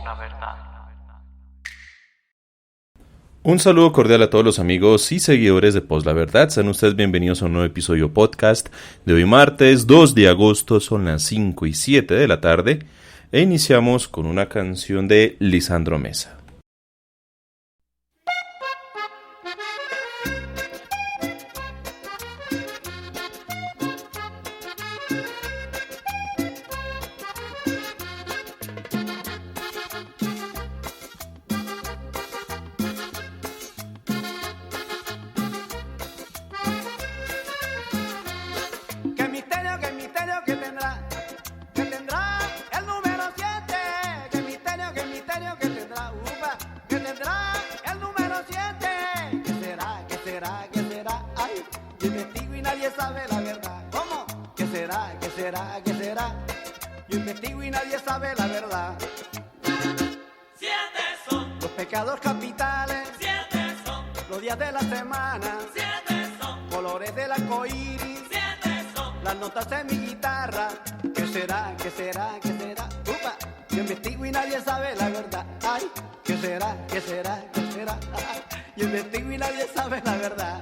La verdad. Un saludo cordial a todos los amigos y seguidores de Post La Verdad. Sean ustedes bienvenidos a un nuevo episodio podcast de hoy martes 2 de agosto. Son las 5 y 7 de la tarde e iniciamos con una canción de Lisandro Mesa. Yo investigo y nadie sabe la verdad. 7 son los pecados capitales. 7 son los días de la semana. 7 son colores del arcoíris. 7 son las notas de mi guitarra. ¿Qué será? ¿Qué será? ¿Qué será? ¡Upa! Yo investigo y nadie sabe la verdad. Ay, ¿qué será? ¿Qué será? ¿Qué será? Yo investigo y nadie sabe la verdad.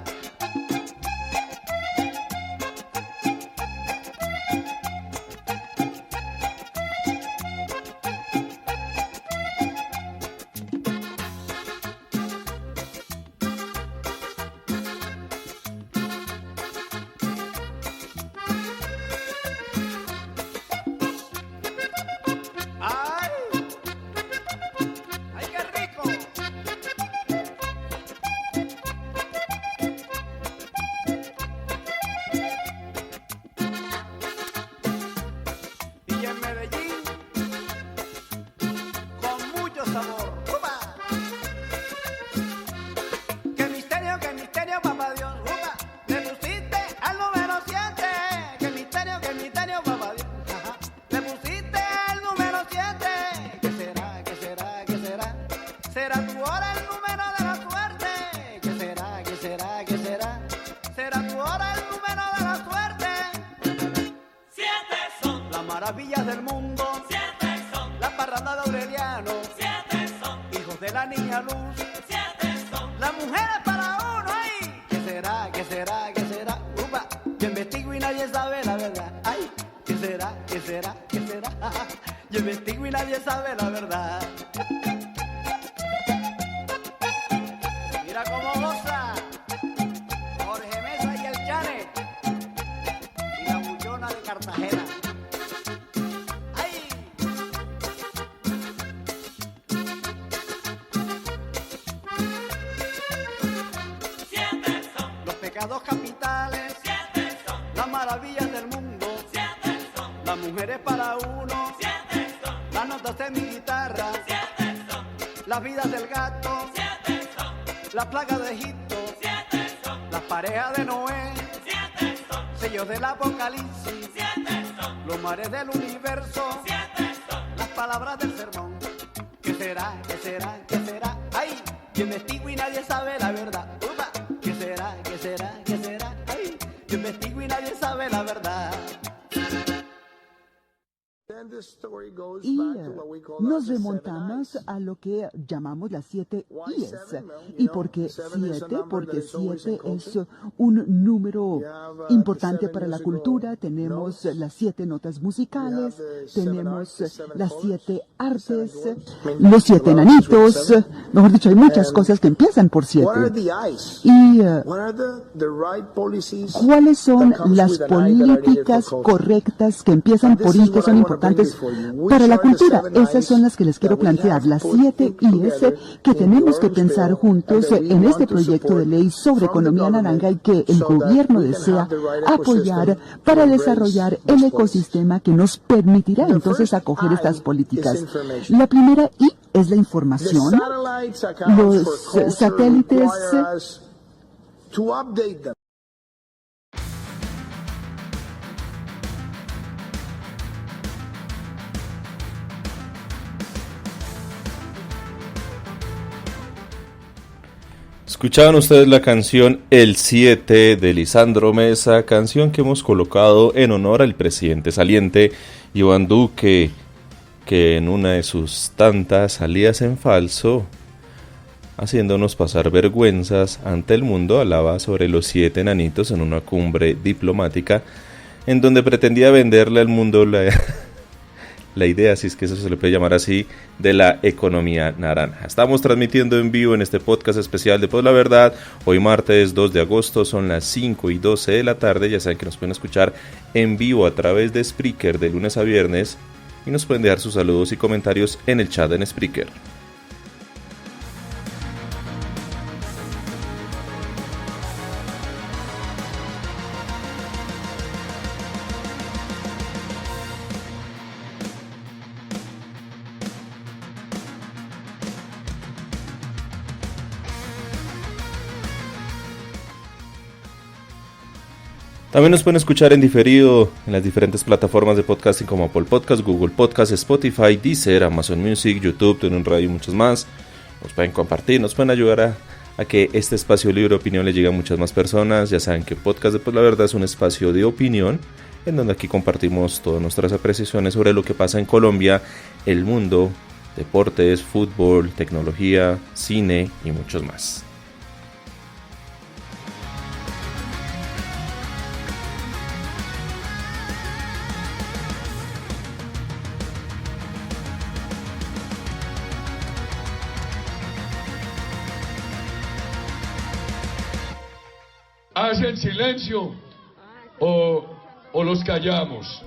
Maravillas del mundo. 7 son la parranda de Aureliano. 7 son hijos de la niña luz. 7 son las mujeres para uno. ¡Ay! ¿Qué será? ¿Qué será? ¿Qué será? ¡Upa! Yo investigo y nadie sabe la verdad. ¡Ay! ¿Qué será? ¿Qué será? ¿Qué será? Yo investigo y nadie sabe la verdad. Mira cómo goza Jorge Mesa y el Chane y la bullona de Cartagena. Pecados capitales. 7 son las maravillas del mundo. 7 son las mujeres para uno. 7 son las notas de mi guitarra. 7 son las vidas del gato. 7 son la plaga de Egipto. 7 son las parejas de Noé. 7 son sellos del apocalipsis. 7 son los mares del universo. 7 son las palabras del sermón. ¿Qué será? ¿Qué será? ¿Qué será? ¡Ay! Yo investigo y nadie sabe la verdad. ¡Upa! ¿Qué será? ¿Qué será? ¿Qué será? ¡Ay! Yo investigo y nadie sabe la verdad. Y nos remontamos a lo que llamamos las 7 I's. ¿Y por qué 7? Porque 7 es un número importante para la cultura. Tenemos las 7 notas musicales, tenemos las 7 artes, los 7 enanitos. Mejor dicho, hay muchas cosas que empiezan por 7. ¿Y cuáles son las políticas correctas que empiezan por I, que son importantes para la cultura? Esas son las que les quiero plantear, las 7 I's que tenemos que pensar juntos en este proyecto de ley sobre economía naranja y que el gobierno desea apoyar para desarrollar el ecosistema que nos permitirá entonces acoger estas políticas. La primera I es la información. Los satélites Escuchaban ustedes la canción El 7 de Lisandro Mesa, canción que hemos colocado en honor al presidente saliente Iván Duque, que en una de sus tantas salidas en falso, haciéndonos pasar vergüenzas ante el mundo, hablaba sobre los 7 enanitos en una cumbre diplomática en donde pretendía venderle al mundo la idea, si es que eso se le puede llamar así, de la economía naranja. Estamos transmitiendo en vivo en este podcast especial de Pues la Verdad. Hoy martes 2 de agosto son las 5:12 de la tarde. Ya saben que nos pueden escuchar en vivo a través de Spreaker de lunes a viernes y nos pueden dejar sus saludos y comentarios en el chat en Spreaker. También nos pueden escuchar en diferido en las diferentes plataformas de podcasting como Apple Podcast, Google Podcast, Spotify, Deezer, Amazon Music, YouTube, TuneIn Radio y muchos más. Nos pueden compartir, nos pueden ayudar a que este espacio libre de opinión le llegue a muchas más personas. Ya saben que Podcast de Pues la Verdad es un espacio de opinión en donde aquí compartimos todas nuestras apreciaciones sobre lo que pasa en Colombia, el mundo, deportes, fútbol, tecnología, cine y muchos más. ¿Hacen silencio o los callamos?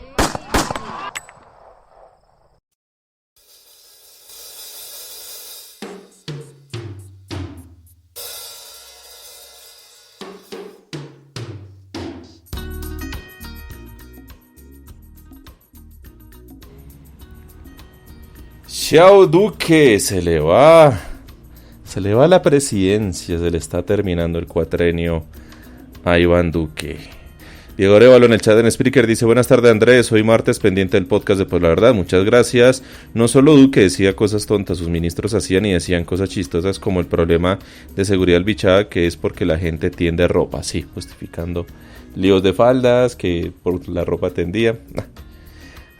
Chao Duque, se le va la presidencia, se le está terminando el cuatrenio a Iván Duque. Diego Arevalo en el chat en Spreaker dice: buenas tardes Andrés, hoy martes pendiente del podcast de Pues la Verdad, muchas gracias. No solo Duque decía cosas tontas, sus ministros hacían y decían cosas chistosas como el problema de seguridad del Bichada, que es porque la gente tiende ropa, sí, justificando líos de faldas, que por la ropa tendía.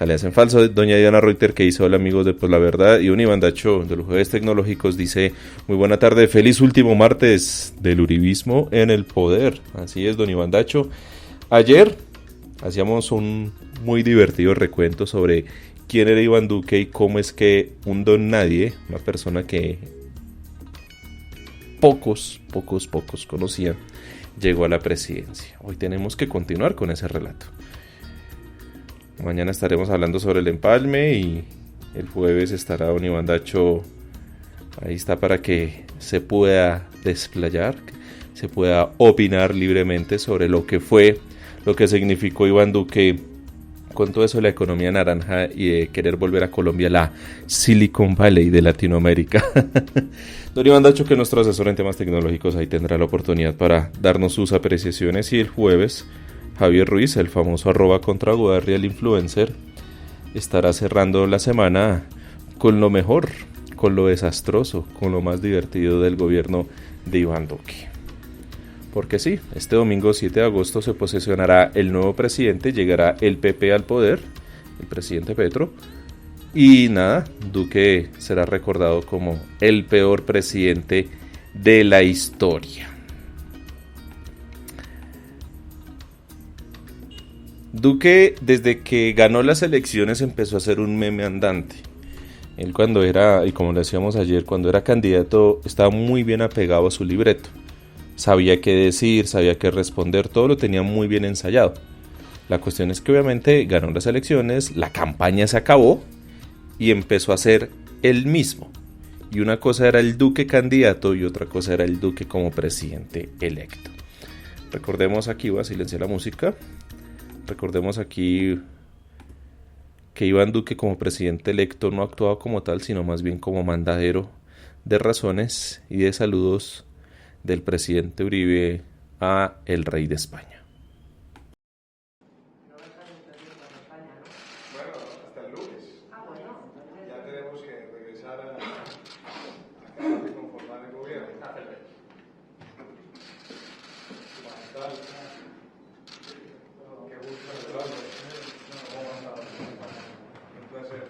Le hacen falso. Doña Diana Reuter, que hizo hola amigos de Pues la Verdad, y un Iván Dacho de los Jueves Tecnológicos dice: muy buena tarde, feliz último martes del uribismo en el poder. Así es, don Iván Dacho. Ayer hacíamos un muy divertido recuento sobre quién era Iván Duque y cómo es que un don nadie, una persona que pocos conocían, llegó a la presidencia. Hoy tenemos que continuar con ese relato. Mañana estaremos hablando sobre el empalme y el jueves estará don Iván Dacho. Ahí está para que se pueda desplayar, se pueda opinar libremente sobre lo que fue, lo que significó Iván Duque con todo eso de la economía naranja y de querer volver a Colombia la Silicon Valley de Latinoamérica. Don Iván Dacho, que es nuestro asesor en temas tecnológicos, ahí tendrá la oportunidad para darnos sus apreciaciones. Y el jueves Javier Ruiz, el famoso @contragudarri, el influencer, estará cerrando la semana con lo mejor, con lo desastroso, con lo más divertido del gobierno de Iván Duque. Porque sí, este domingo 7 de agosto se posesionará el nuevo presidente, llegará el PP al poder, el presidente Petro, y nada, Duque será recordado como el peor presidente de la historia. Duque, desde que ganó las elecciones, empezó a ser un meme andante. Él cuando era, y como le decíamos ayer, cuando era candidato, estaba muy bien apegado a su libreto. Sabía qué decir, sabía qué responder, todo lo tenía muy bien ensayado. La cuestión es que obviamente ganó las elecciones, la campaña se acabó y empezó a ser él mismo. Y una cosa era el Duque candidato y otra cosa era el Duque como presidente electo. Recordemos aquí, voy a silenciar la música. Recordemos aquí que Iván Duque como presidente electo no actuaba como tal, sino más bien como mandadero de razones y de saludos del presidente Uribe a el rey de España. Bueno, hasta el lunes. Ya tenemos que regresar a conformar el gobierno. Qué gusto saludarlo. ¿Cómo ha estado? Un placer.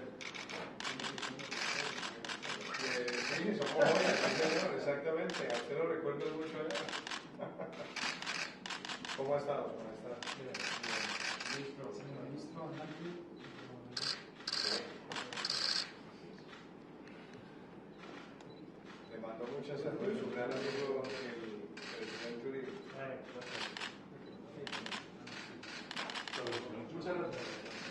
Sí, somos jóvenes, sí, señor, exactamente. A usted lo recuerdo mucho allá. ¿Cómo ha estado? ¿Cómo ha estado? Le mando muchas saludos, un gran amigo, el presidente Uribe. Muchas gracias.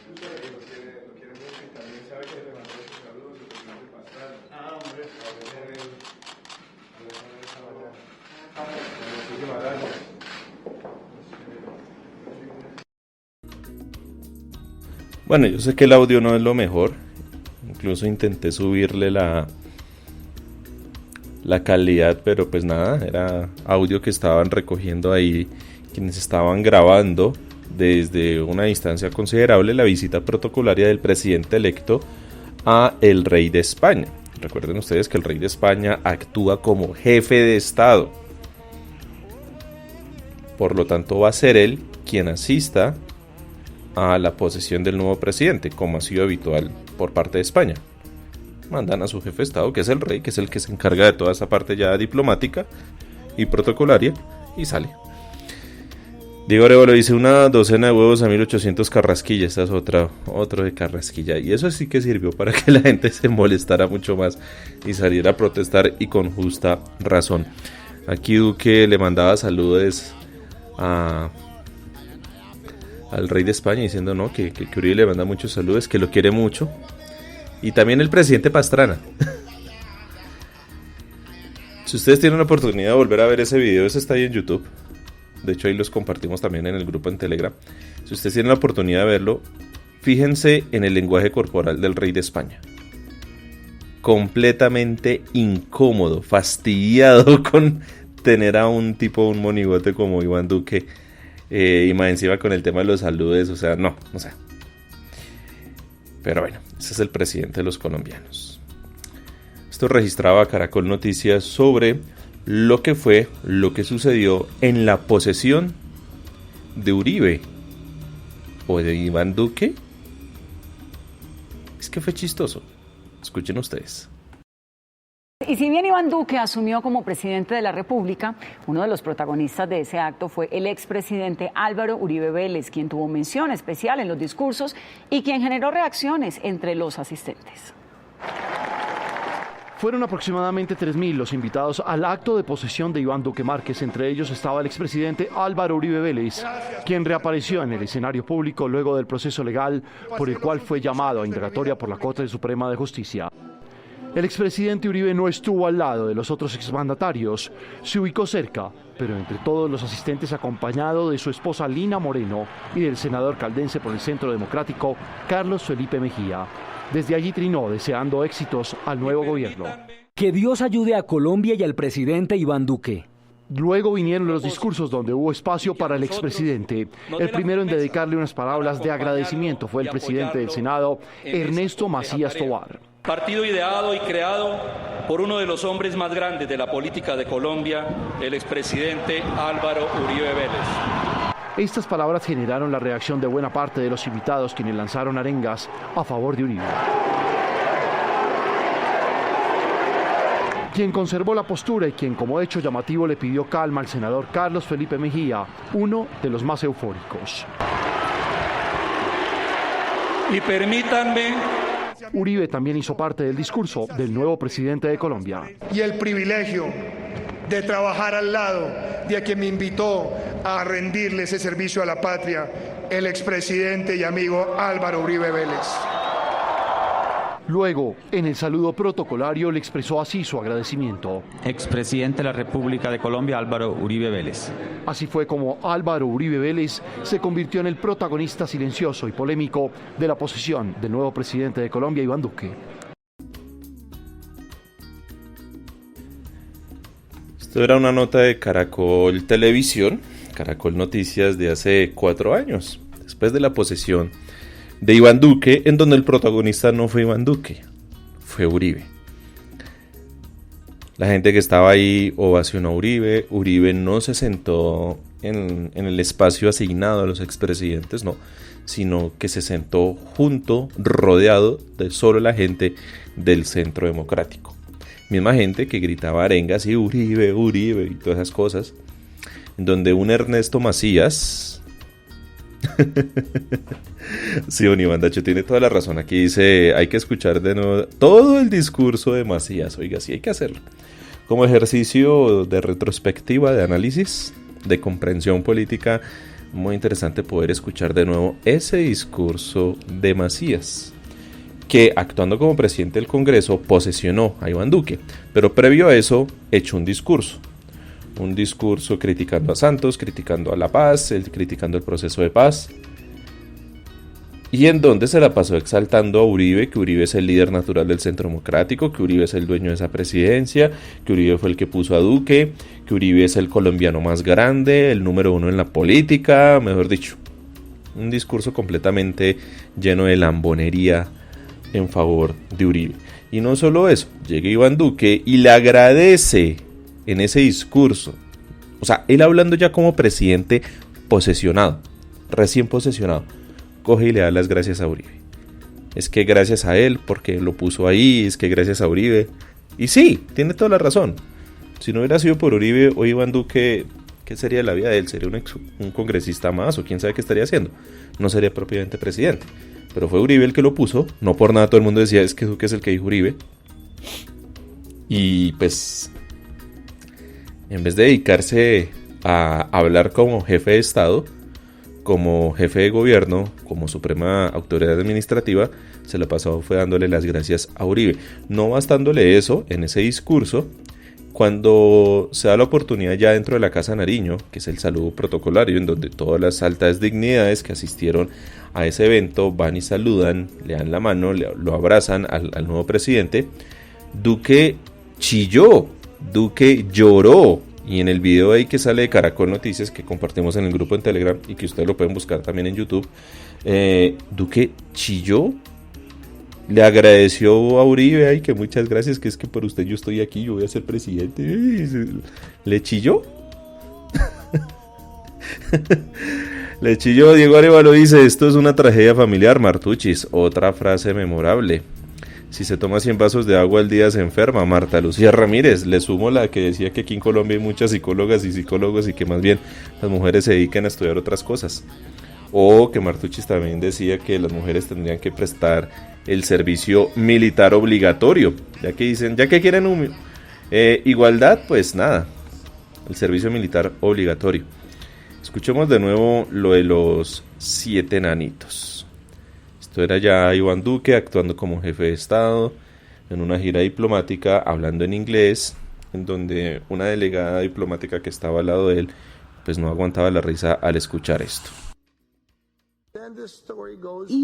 Lo quiere mucho y también sabe que le mandó sus saludos al presidente Pastrana. Hombre. Muchísimas gracias. Bueno, yo sé que el audio no es lo mejor. Incluso intenté subirle la calidad, pero pues nada, era audio que estaban recogiendo ahí quienes estaban grabando desde una distancia considerable la visita protocolaria del presidente electo a el rey de España. Recuerden ustedes que el rey de España actúa como jefe de Estado. Por lo tanto, va a ser él quien asista a la posesión del nuevo presidente, como ha sido habitual por parte de España. Mandan a su jefe de Estado, que es el rey, que es el que se encarga de toda esa parte ya diplomática y protocolaria, y sale. Diego Arevalo dice: una docena de huevos a 1800 Carrasquilla. Esta es otro de Carrasquilla. Y eso sí que sirvió para que la gente se molestara mucho más y saliera a protestar, y con justa razón. Aquí Duque le mandaba saludos al rey de España diciendo no, que Uribe le manda muchos saludos, que lo quiere mucho. Y también el presidente Pastrana. Si ustedes tienen la oportunidad de volver a ver ese video, ese está ahí en YouTube. De hecho, ahí los compartimos también en el grupo en Telegram. Si ustedes tienen la oportunidad de verlo, fíjense en el lenguaje corporal del rey de España. Completamente incómodo, fastidiado con tener a un monigote como Iván Duque. Y más encima con el tema de los saludos, o sea, no sé. Pero bueno, ese es el presidente de los colombianos. Esto registraba Caracol Noticias sobre lo que sucedió en la posesión de Uribe o de Iván Duque. Es que fue chistoso. Escuchen ustedes. Y si bien Iván Duque asumió como presidente de la República, uno de los protagonistas de ese acto fue el expresidente Álvaro Uribe Vélez, quien tuvo mención especial en los discursos y quien generó reacciones entre los asistentes. Fueron aproximadamente 3.000 los invitados al acto de posesión de Iván Duque Márquez. Entre ellos estaba el expresidente Álvaro Uribe Vélez, quien reapareció en el escenario público luego del proceso legal por el cual fue llamado a indagatoria por la Corte Suprema de Justicia. El expresidente Uribe no estuvo al lado de los otros exmandatarios, se ubicó cerca, pero entre todos los asistentes acompañado de su esposa Lina Moreno y del senador caldense por el Centro Democrático, Carlos Felipe Mejía. Desde allí trinó deseando éxitos al nuevo gobierno. Que Dios ayude a Colombia y al presidente Iván Duque. Luego vinieron los discursos donde hubo espacio para el expresidente. El primero en dedicarle unas palabras de agradecimiento fue el presidente del Senado, Ernesto Macías Tovar. Partido ideado y creado por uno de los hombres más grandes de la política de Colombia, el expresidente Álvaro Uribe Vélez. Estas palabras generaron la reacción de buena parte de los invitados, quienes lanzaron arengas a favor de Uribe. Quien conservó la postura y quien como hecho llamativo le pidió calma al senador Carlos Felipe Mejía, uno de los más eufóricos. Y permítanme... Uribe también hizo parte del discurso del nuevo presidente de Colombia. Y el privilegio de trabajar al lado de quien me invitó a rendirle ese servicio a la patria, el expresidente y amigo Álvaro Uribe Vélez. Luego, en el saludo protocolario, le expresó así su agradecimiento. Expresidente de la República de Colombia, Álvaro Uribe Vélez. Así fue como Álvaro Uribe Vélez se convirtió en el protagonista silencioso y polémico de la posesión del nuevo presidente de Colombia, Iván Duque. Esto era una nota de Caracol Televisión, Caracol Noticias de hace 4 años, después de la posesión de Iván Duque, en donde el protagonista no fue Iván Duque, fue Uribe. La gente que estaba ahí ovacionó a Uribe. Uribe no se sentó en el espacio asignado a los expresidentes, no, sino que se sentó junto, rodeado de solo la gente del Centro Democrático. Misma gente que gritaba arengas y Uribe, Uribe y todas esas cosas. Donde un Ernesto Macías... Sí, don Iván Dacho tiene toda la razón. Aquí dice, hay que escuchar de nuevo todo el discurso de Macías. Oiga, sí hay que hacerlo. Como ejercicio de retrospectiva, de análisis, de comprensión política, muy interesante poder escuchar de nuevo ese discurso de Macías, que actuando como presidente del Congreso posesionó a Iván Duque, pero previo a eso echó un discurso criticando a Santos, criticando a la paz, criticando el proceso de paz, y en donde se la pasó exaltando a Uribe, que Uribe es el líder natural del Centro Democrático, que Uribe es el dueño de esa presidencia, que Uribe fue el que puso a Duque, que Uribe es el colombiano más grande, el número 1 en la política, mejor dicho, un discurso completamente lleno de lambonería en favor de Uribe. Y no solo eso, llega Iván Duque y le agradece en ese discurso, o sea, él hablando ya como presidente posesionado, recién posesionado, coge y le da las gracias a Uribe. Es que gracias a él, porque lo puso ahí, es que gracias a Uribe. Y sí, tiene toda la razón. Si no hubiera sido por Uribe, hoy Iván Duque, ¿qué sería la vida de él? ¿Sería un congresista más o quién sabe qué estaría haciendo? No sería propiamente presidente. Pero fue Uribe el que lo puso, no por nada todo el mundo decía, es que Duque es el que dijo Uribe. Y pues, en vez de dedicarse a hablar como jefe de Estado, como jefe de gobierno, como suprema autoridad administrativa, se la pasó fue dándole las gracias a Uribe. No bastándole eso, en ese discurso, cuando se da la oportunidad ya dentro de la Casa Nariño, que es el saludo protocolario, en donde todas las altas dignidades que asistieron a ese evento van y saludan, le dan la mano, lo abrazan al nuevo presidente, Duque chilló, Duque lloró. Y en el video ahí que sale de Caracol Noticias, que compartimos en el grupo en Telegram y que ustedes lo pueden buscar también en YouTube, Duque chilló, le agradeció a Uribe, ay, que muchas gracias, que es que por usted yo estoy aquí, yo voy a ser presidente. Le chilló. Le chilló. Diego Arevalo dice, esto es una tragedia familiar, Martuchis. Otra frase memorable. Si se toma 100 vasos de agua al día se enferma. Marta Lucía Ramírez, le sumo la que decía que aquí en Colombia hay muchas psicólogas y psicólogos y que más bien las mujeres se dedican a estudiar otras cosas. O que Martuchis también decía que las mujeres tendrían que prestar el servicio militar obligatorio. Ya que dicen, ya que quieren igualdad, pues nada, el servicio militar obligatorio. Escuchemos de nuevo lo de los 7 enanitos. Esto era ya Iván Duque actuando como jefe de Estado en una gira diplomática, hablando en inglés, en donde una delegada diplomática que estaba al lado de él pues no aguantaba la risa al escuchar esto. Y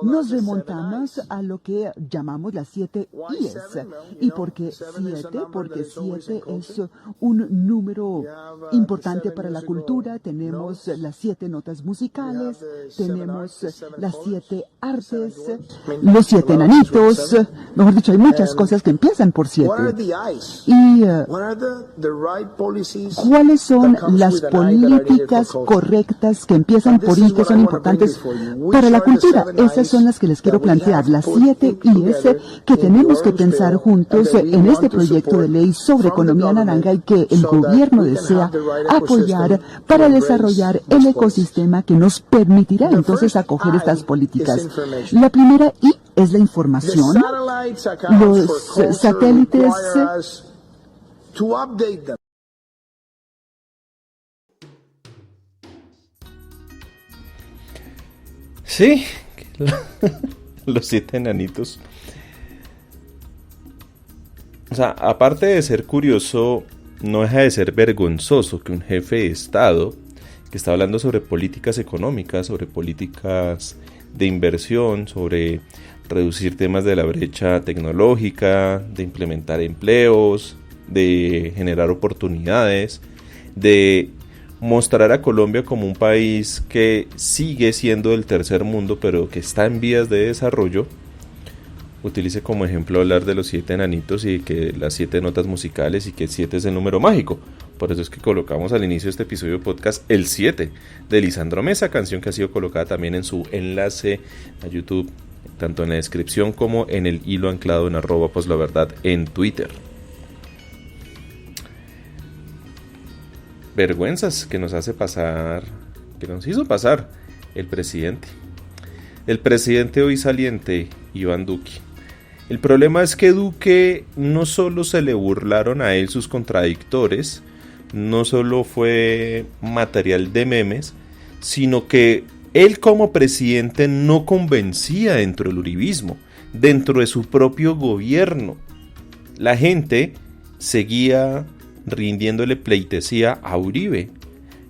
nos remontamos a lo que llamamos las 7 I's. ¿Y por qué 7? Porque 7 es un número importante para la cultura. Tenemos las 7 notas musicales, tenemos las 7 artes, los 7 enanitos. Mejor dicho, hay muchas cosas que empiezan por 7. ¿Y cuáles son las políticas correctas que empiezan por I, que son importantes para la cultura? Esas son las que les quiero plantear, las 7 I's que tenemos que pensar juntos en este proyecto de ley sobre economía naranja y que el gobierno desea apoyar para desarrollar el ecosistema que nos permitirá entonces acoger estas políticas. La primera I es la información. Los satélites Sí, los 7 enanitos. O sea, aparte de ser curioso, no deja de ser vergonzoso que un jefe de Estado que está hablando sobre políticas económicas, sobre políticas de inversión, sobre reducir temas de la brecha tecnológica, de implementar empleos, de generar oportunidades, de mostrar a Colombia como un país que sigue siendo del tercer mundo, pero que está en vías de desarrollo. utilice como ejemplo hablar de los 7 enanitos y que las 7 notas musicales y que el 7 es el número mágico. Por eso es que colocamos al inicio de este episodio de podcast el 7 de Lisandro Mesa, canción que ha sido colocada también en su enlace a YouTube, tanto en la descripción como en el hilo anclado en @poslaverdad en Twitter. Vergüenzas que nos hace pasar, que nos hizo pasar el presidente. El presidente hoy saliente, Iván Duque. El problema es que Duque no solo se le burlaron a él sus contradictores, no solo fue material de memes, sino que él como presidente no convencía dentro del uribismo, dentro de su propio gobierno. La gente seguía rindiéndole pleitesía a Uribe.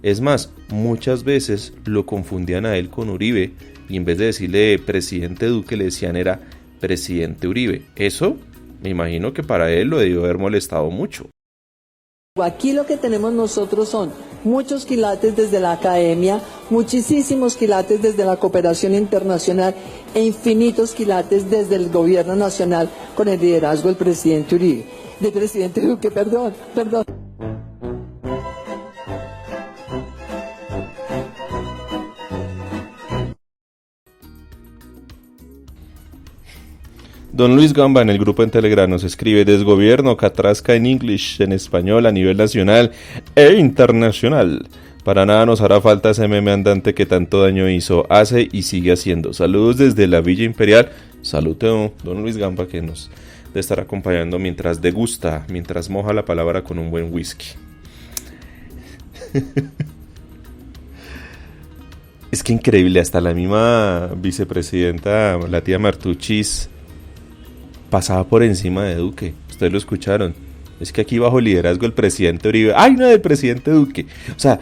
Es más, muchas veces lo confundían a él con Uribe y en vez de decirle presidente Duque le decían era presidente Uribe. Eso me imagino que para él lo debió haber molestado mucho. Aquí lo que tenemos nosotros son muchos quilates desde la academia, muchísimos quilates desde la cooperación internacional e infinitos quilates desde el gobierno nacional con el liderazgo del presidente Uribe. Del presidente Duque, perdón. Don Luis Gamba en el grupo en Telegram nos escribe: desgobierno, catrasca en English, en español a nivel nacional e internacional. Para nada nos hará falta ese meme andante que tanto daño hizo, hace y sigue haciendo. Saludos desde la Villa Imperial. Salute don Luis Gamba, que nos de estar acompañando mientras degusta, mientras moja la palabra con un buen whisky. Es que increíble, hasta la misma vicepresidenta, la tía Martuchis, pasaba por encima de Duque. Ustedes lo escucharon. Es que aquí bajo el liderazgo del presidente Uribe, ¡ay no, del presidente Duque! O sea,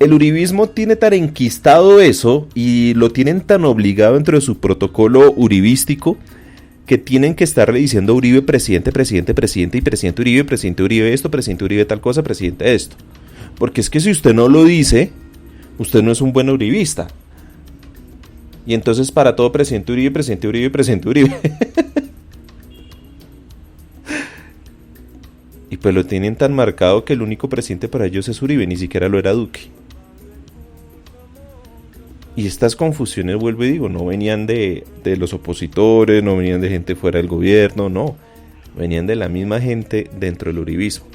el uribismo tiene tan enquistado eso y lo tienen tan obligado dentro de su protocolo uribístico que tienen que estarle diciendo Uribe presidente y presidente Uribe esto, presidente Uribe tal cosa, presidente esto. Porque es que si usted no lo dice, usted no es un buen uribista. Y entonces para todo presidente Uribe. Y pues lo tienen tan marcado que el único presidente para ellos es Uribe, ni siquiera lo era Duque. Y estas confusiones, vuelvo y digo, no venían de los opositores, no venían de gente fuera del gobierno, no. Venían de la misma gente dentro del uribismo.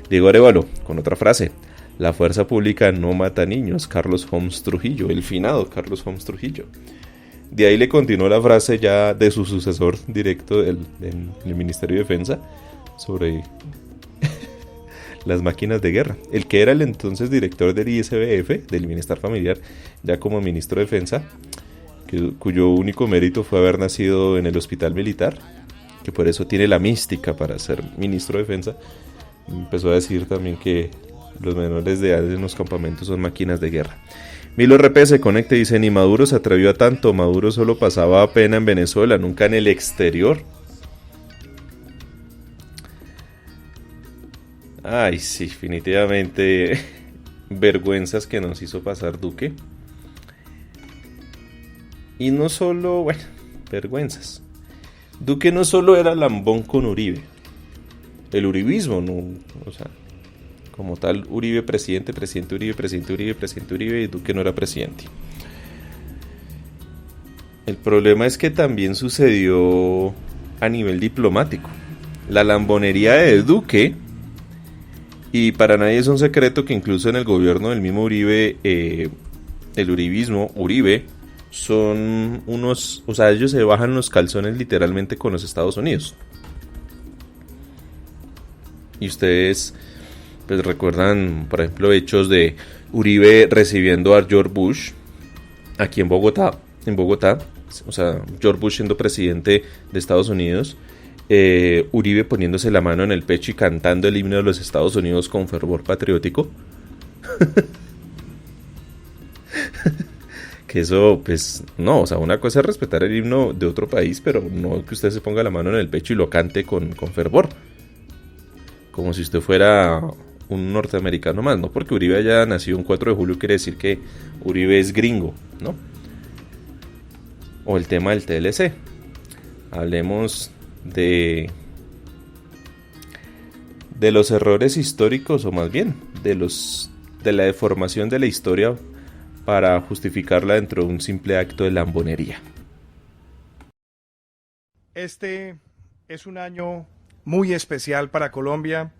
Diego Arévalo, con otra frase: la fuerza pública no mata niños. Carlos Homs Trujillo, el finado Carlos Homs Trujillo. De ahí le continuó la frase ya de su sucesor directo del Ministerio de Defensa sobre las máquinas de guerra. El que era el entonces director del ISBF, del Bienestar Familiar, ya como ministro de Defensa, cuyo único mérito fue haber nacido en el hospital militar, que por eso tiene la mística para ser ministro de Defensa, empezó a decir también que los menores de edad en los campamentos son máquinas de guerra. Milo RP se conecta y dice: ni Maduro se atrevió a tanto, Maduro solo pasaba pena en Venezuela, nunca en el exterior. Ay, sí, definitivamente vergüenzas que nos hizo pasar Duque. Y no solo, vergüenzas. Duque no solo era lambón con Uribe. El uribismo, no, o sea, como tal, Uribe presidente Uribe, y Duque no era presidente. El problema es que también sucedió a nivel diplomático. La lambonería de Duque. Y para nadie es un secreto que incluso en el gobierno del mismo Uribe, el uribismo, Uribe, son unos, o sea, ellos se bajan los calzones literalmente con los Estados Unidos. Y ustedes pues recuerdan, por ejemplo, hechos de Uribe recibiendo a George Bush aquí en Bogotá, o sea, George Bush siendo presidente de Estados Unidos, Uribe poniéndose la mano en el pecho y cantando el himno de los Estados Unidos con fervor patriótico. Que eso, pues, no, o sea, una cosa es respetar el himno de otro país, pero no que usted se ponga la mano en el pecho y lo cante con fervor. Como si usted fuera un norteamericano más, no porque Uribe haya nacido un 4 de julio quiere decir que Uribe es gringo, ¿no? O el tema del TLC. Hablemos de los errores históricos, o más bien de la deformación de la historia para justificarla dentro de un simple acto de lambonería. Este es un año muy especial para Colombia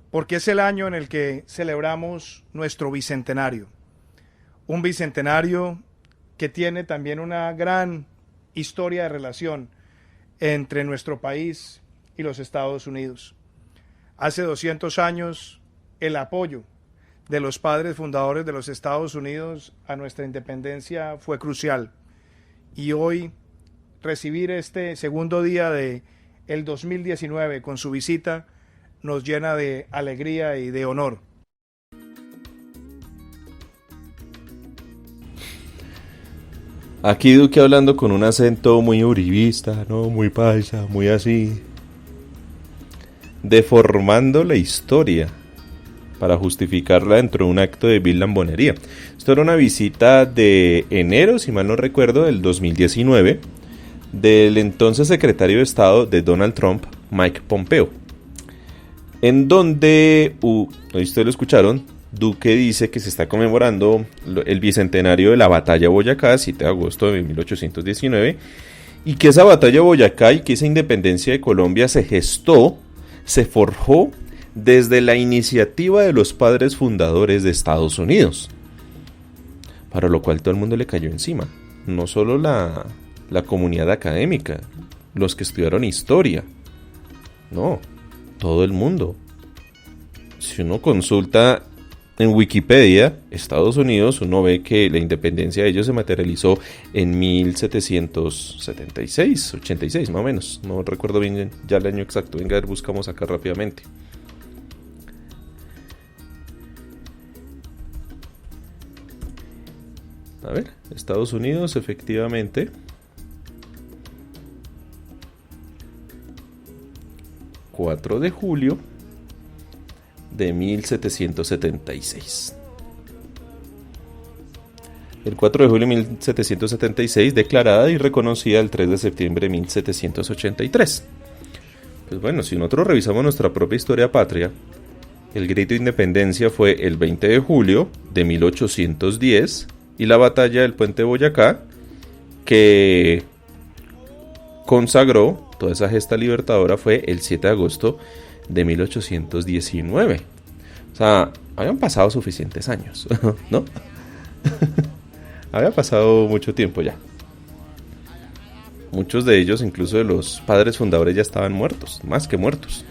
porque es el año en el que celebramos nuestro bicentenario. Un bicentenario que tiene también una gran historia de relación entre nuestro país y los Estados Unidos. Hace 200 años, el apoyo de los padres fundadores de los Estados Unidos a nuestra independencia fue crucial. Y hoy, recibir este segundo día de el 2019 con su visita nos llena de alegría y de honor. Aquí Duque hablando con un acento muy uribista, ¿no? Muy paisa, muy así. Deformando la historia para justificarla dentro de un acto de vil lambonería. Esto era una visita de enero, si mal no recuerdo, del 2019, del entonces secretario de Estado de Donald Trump, Mike Pompeo, en donde, ustedes lo escucharon, Duque dice que se está conmemorando el bicentenario de la batalla de Boyacá, 7 de agosto de 1819, y que esa batalla de Boyacá y que esa independencia de Colombia se gestó, se forjó desde la iniciativa de los padres fundadores de Estados Unidos, para lo cual todo el mundo le cayó encima, no solo la comunidad académica, los que estudiaron historia, no, todo el mundo. Si uno consulta en Wikipedia, Estados Unidos, uno ve que la independencia de ellos se materializó en 1776, 86 más o menos, no recuerdo bien ya el año exacto, venga a ver, buscamos acá rápidamente. A ver, Estados Unidos efectivamente 4 de julio de 1776. El 4 de julio de 1776, declarada y reconocida el 3 de septiembre de 1783. Pues bueno, si nosotros revisamos nuestra propia historia patria, el grito de independencia fue el 20 de julio de 1810 y la batalla del puente de Boyacá, que consagró toda esa gesta libertadora, fue el 7 de agosto de 1819. O sea, habían pasado suficientes años, ¿no? Había pasado mucho tiempo ya. Muchos de ellos, incluso de los padres fundadores, ya estaban muertos, más que muertos.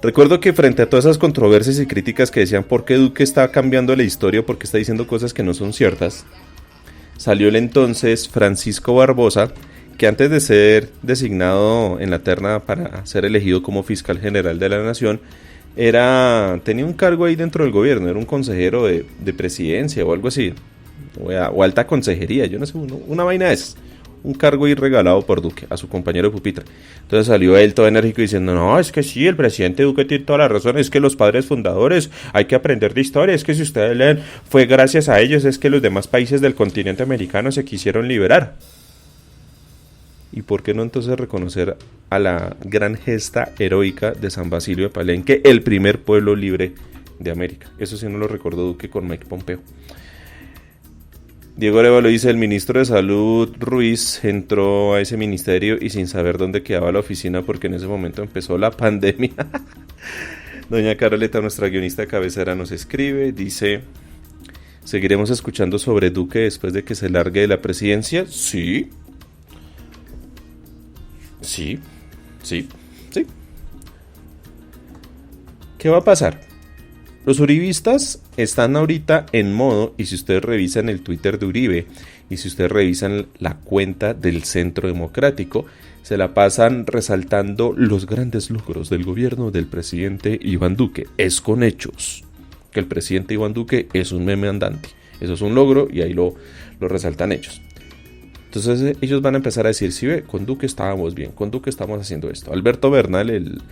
Recuerdo que frente a todas esas controversias y críticas que decían por qué Duque está cambiando la historia, por qué está diciendo cosas que no son ciertas, salió el entonces Francisco Barbosa, que antes de ser designado en la terna para ser elegido como fiscal general de la nación, tenía un cargo ahí dentro del gobierno, era un consejero de presidencia o algo así, o alta consejería, yo no sé, una vaina de esas, un cargo ahí regalado por Duque a su compañero de pupitre. Entonces salió él todo enérgico diciendo, no, es que sí, el presidente Duque tiene toda la razón, es que los padres fundadores, hay que aprender de historia, es que si ustedes leen, fue gracias a ellos, es que los demás países del continente americano se quisieron liberar. ¿Y por qué no entonces reconocer a la gran gesta heroica de San Basilio de Palenque, el primer pueblo libre de América? Eso sí no lo recordó Duque con Mike Pompeo. Diego Arevalo dice, el ministro de Salud Ruiz entró a ese ministerio y sin saber dónde quedaba la oficina porque en ese momento empezó la pandemia. Doña Caroleta, nuestra guionista cabecera, nos escribe, dice, ¿seguiremos escuchando sobre Duque después de que se largue de la presidencia? Sí. Sí. ¿Qué va a pasar? Los uribistas están ahorita en modo, y si ustedes revisan el Twitter de Uribe, y si ustedes revisan la cuenta del Centro Democrático, se la pasan resaltando los grandes logros del gobierno del presidente Iván Duque. Es con hechos que el presidente Iván Duque es un meme andante. Eso es un logro y ahí lo resaltan ellos. Entonces ellos van a empezar a decir, sí, ve, con Duque estábamos bien, con Duque estamos haciendo esto. Alberto Bernal,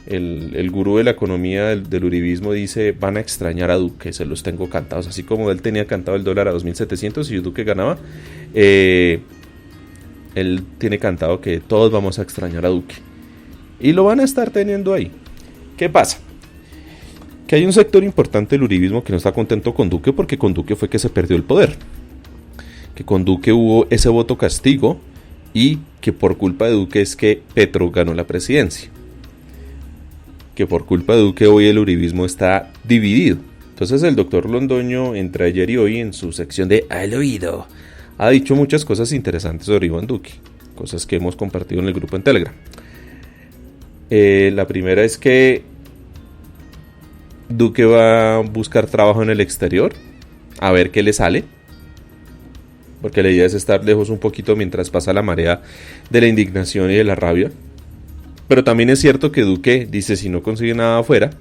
el gurú de la economía del uribismo, dice, van a extrañar a Duque, se los tengo cantados. Así como él tenía cantado el dólar a 2.700 y Duque ganaba, él tiene cantado que todos vamos a extrañar a Duque. Y lo van a estar teniendo ahí. ¿Qué pasa? Que hay un sector importante del uribismo que no está contento con Duque porque con Duque fue que se perdió el poder. Que con Duque hubo ese voto castigo y que por culpa de Duque es que Petro ganó la presidencia. Que por culpa de Duque hoy el uribismo está dividido. Entonces el doctor Londoño, entre ayer y hoy, en su sección de Al Oído, ha dicho muchas cosas interesantes sobre Iván Duque. Cosas que hemos compartido en el grupo en Telegram. La primera es que Duque va a buscar trabajo en el exterior, a ver qué le sale. Porque la idea es estar lejos un poquito mientras pasa la marea de la indignación y de la rabia. Pero también es cierto que Duque dice, si no consigue nada afuera,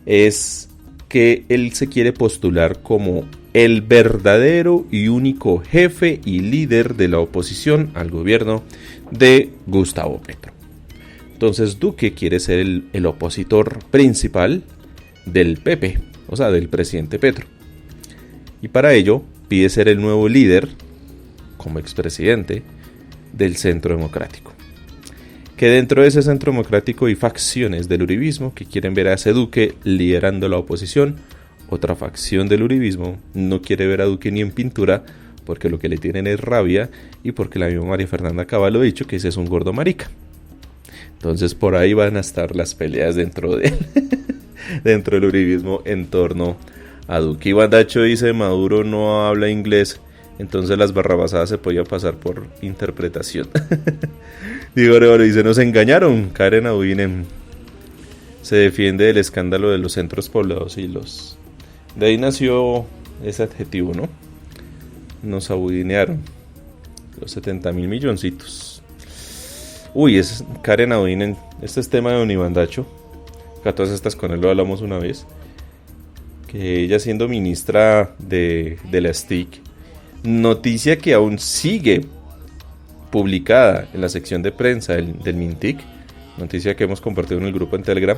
es que él se quiere postular como el verdadero y único jefe y líder de la oposición al gobierno de Gustavo Petro. Entonces Duque quiere ser el opositor principal del PP, o sea, del presidente Petro. Y para ello pide ser el nuevo líder, como expresidente, del Centro Democrático. Que dentro de ese Centro Democrático hay facciones del uribismo que quieren ver a ese Duque liderando la oposición. Otra facción del uribismo no quiere ver a Duque ni en pintura porque lo que le tienen es rabia y porque la misma María Fernanda Cabal ha dicho que ese es un gordo marica. Entonces por ahí van a estar las peleas dentro del uribismo en torno a Duque. Iván Dacho dice, Maduro no habla inglés, entonces las barrabasadas se podía pasar por interpretación. Diego Arevalo dice, nos engañaron. Karen Audinen se defiende del escándalo de los centros poblados y los... De ahí nació ese adjetivo, ¿no? Nos audinearon. Los 70.000 milloncitos. Uy, es Karen Audinen. Este es tema de Don Iván Dacho. Acá todas estas con él lo hablamos una vez. Que ella siendo ministra de la STIC, noticia que aún sigue publicada en la sección de prensa del Mintic, noticia que hemos compartido en el grupo en Telegram,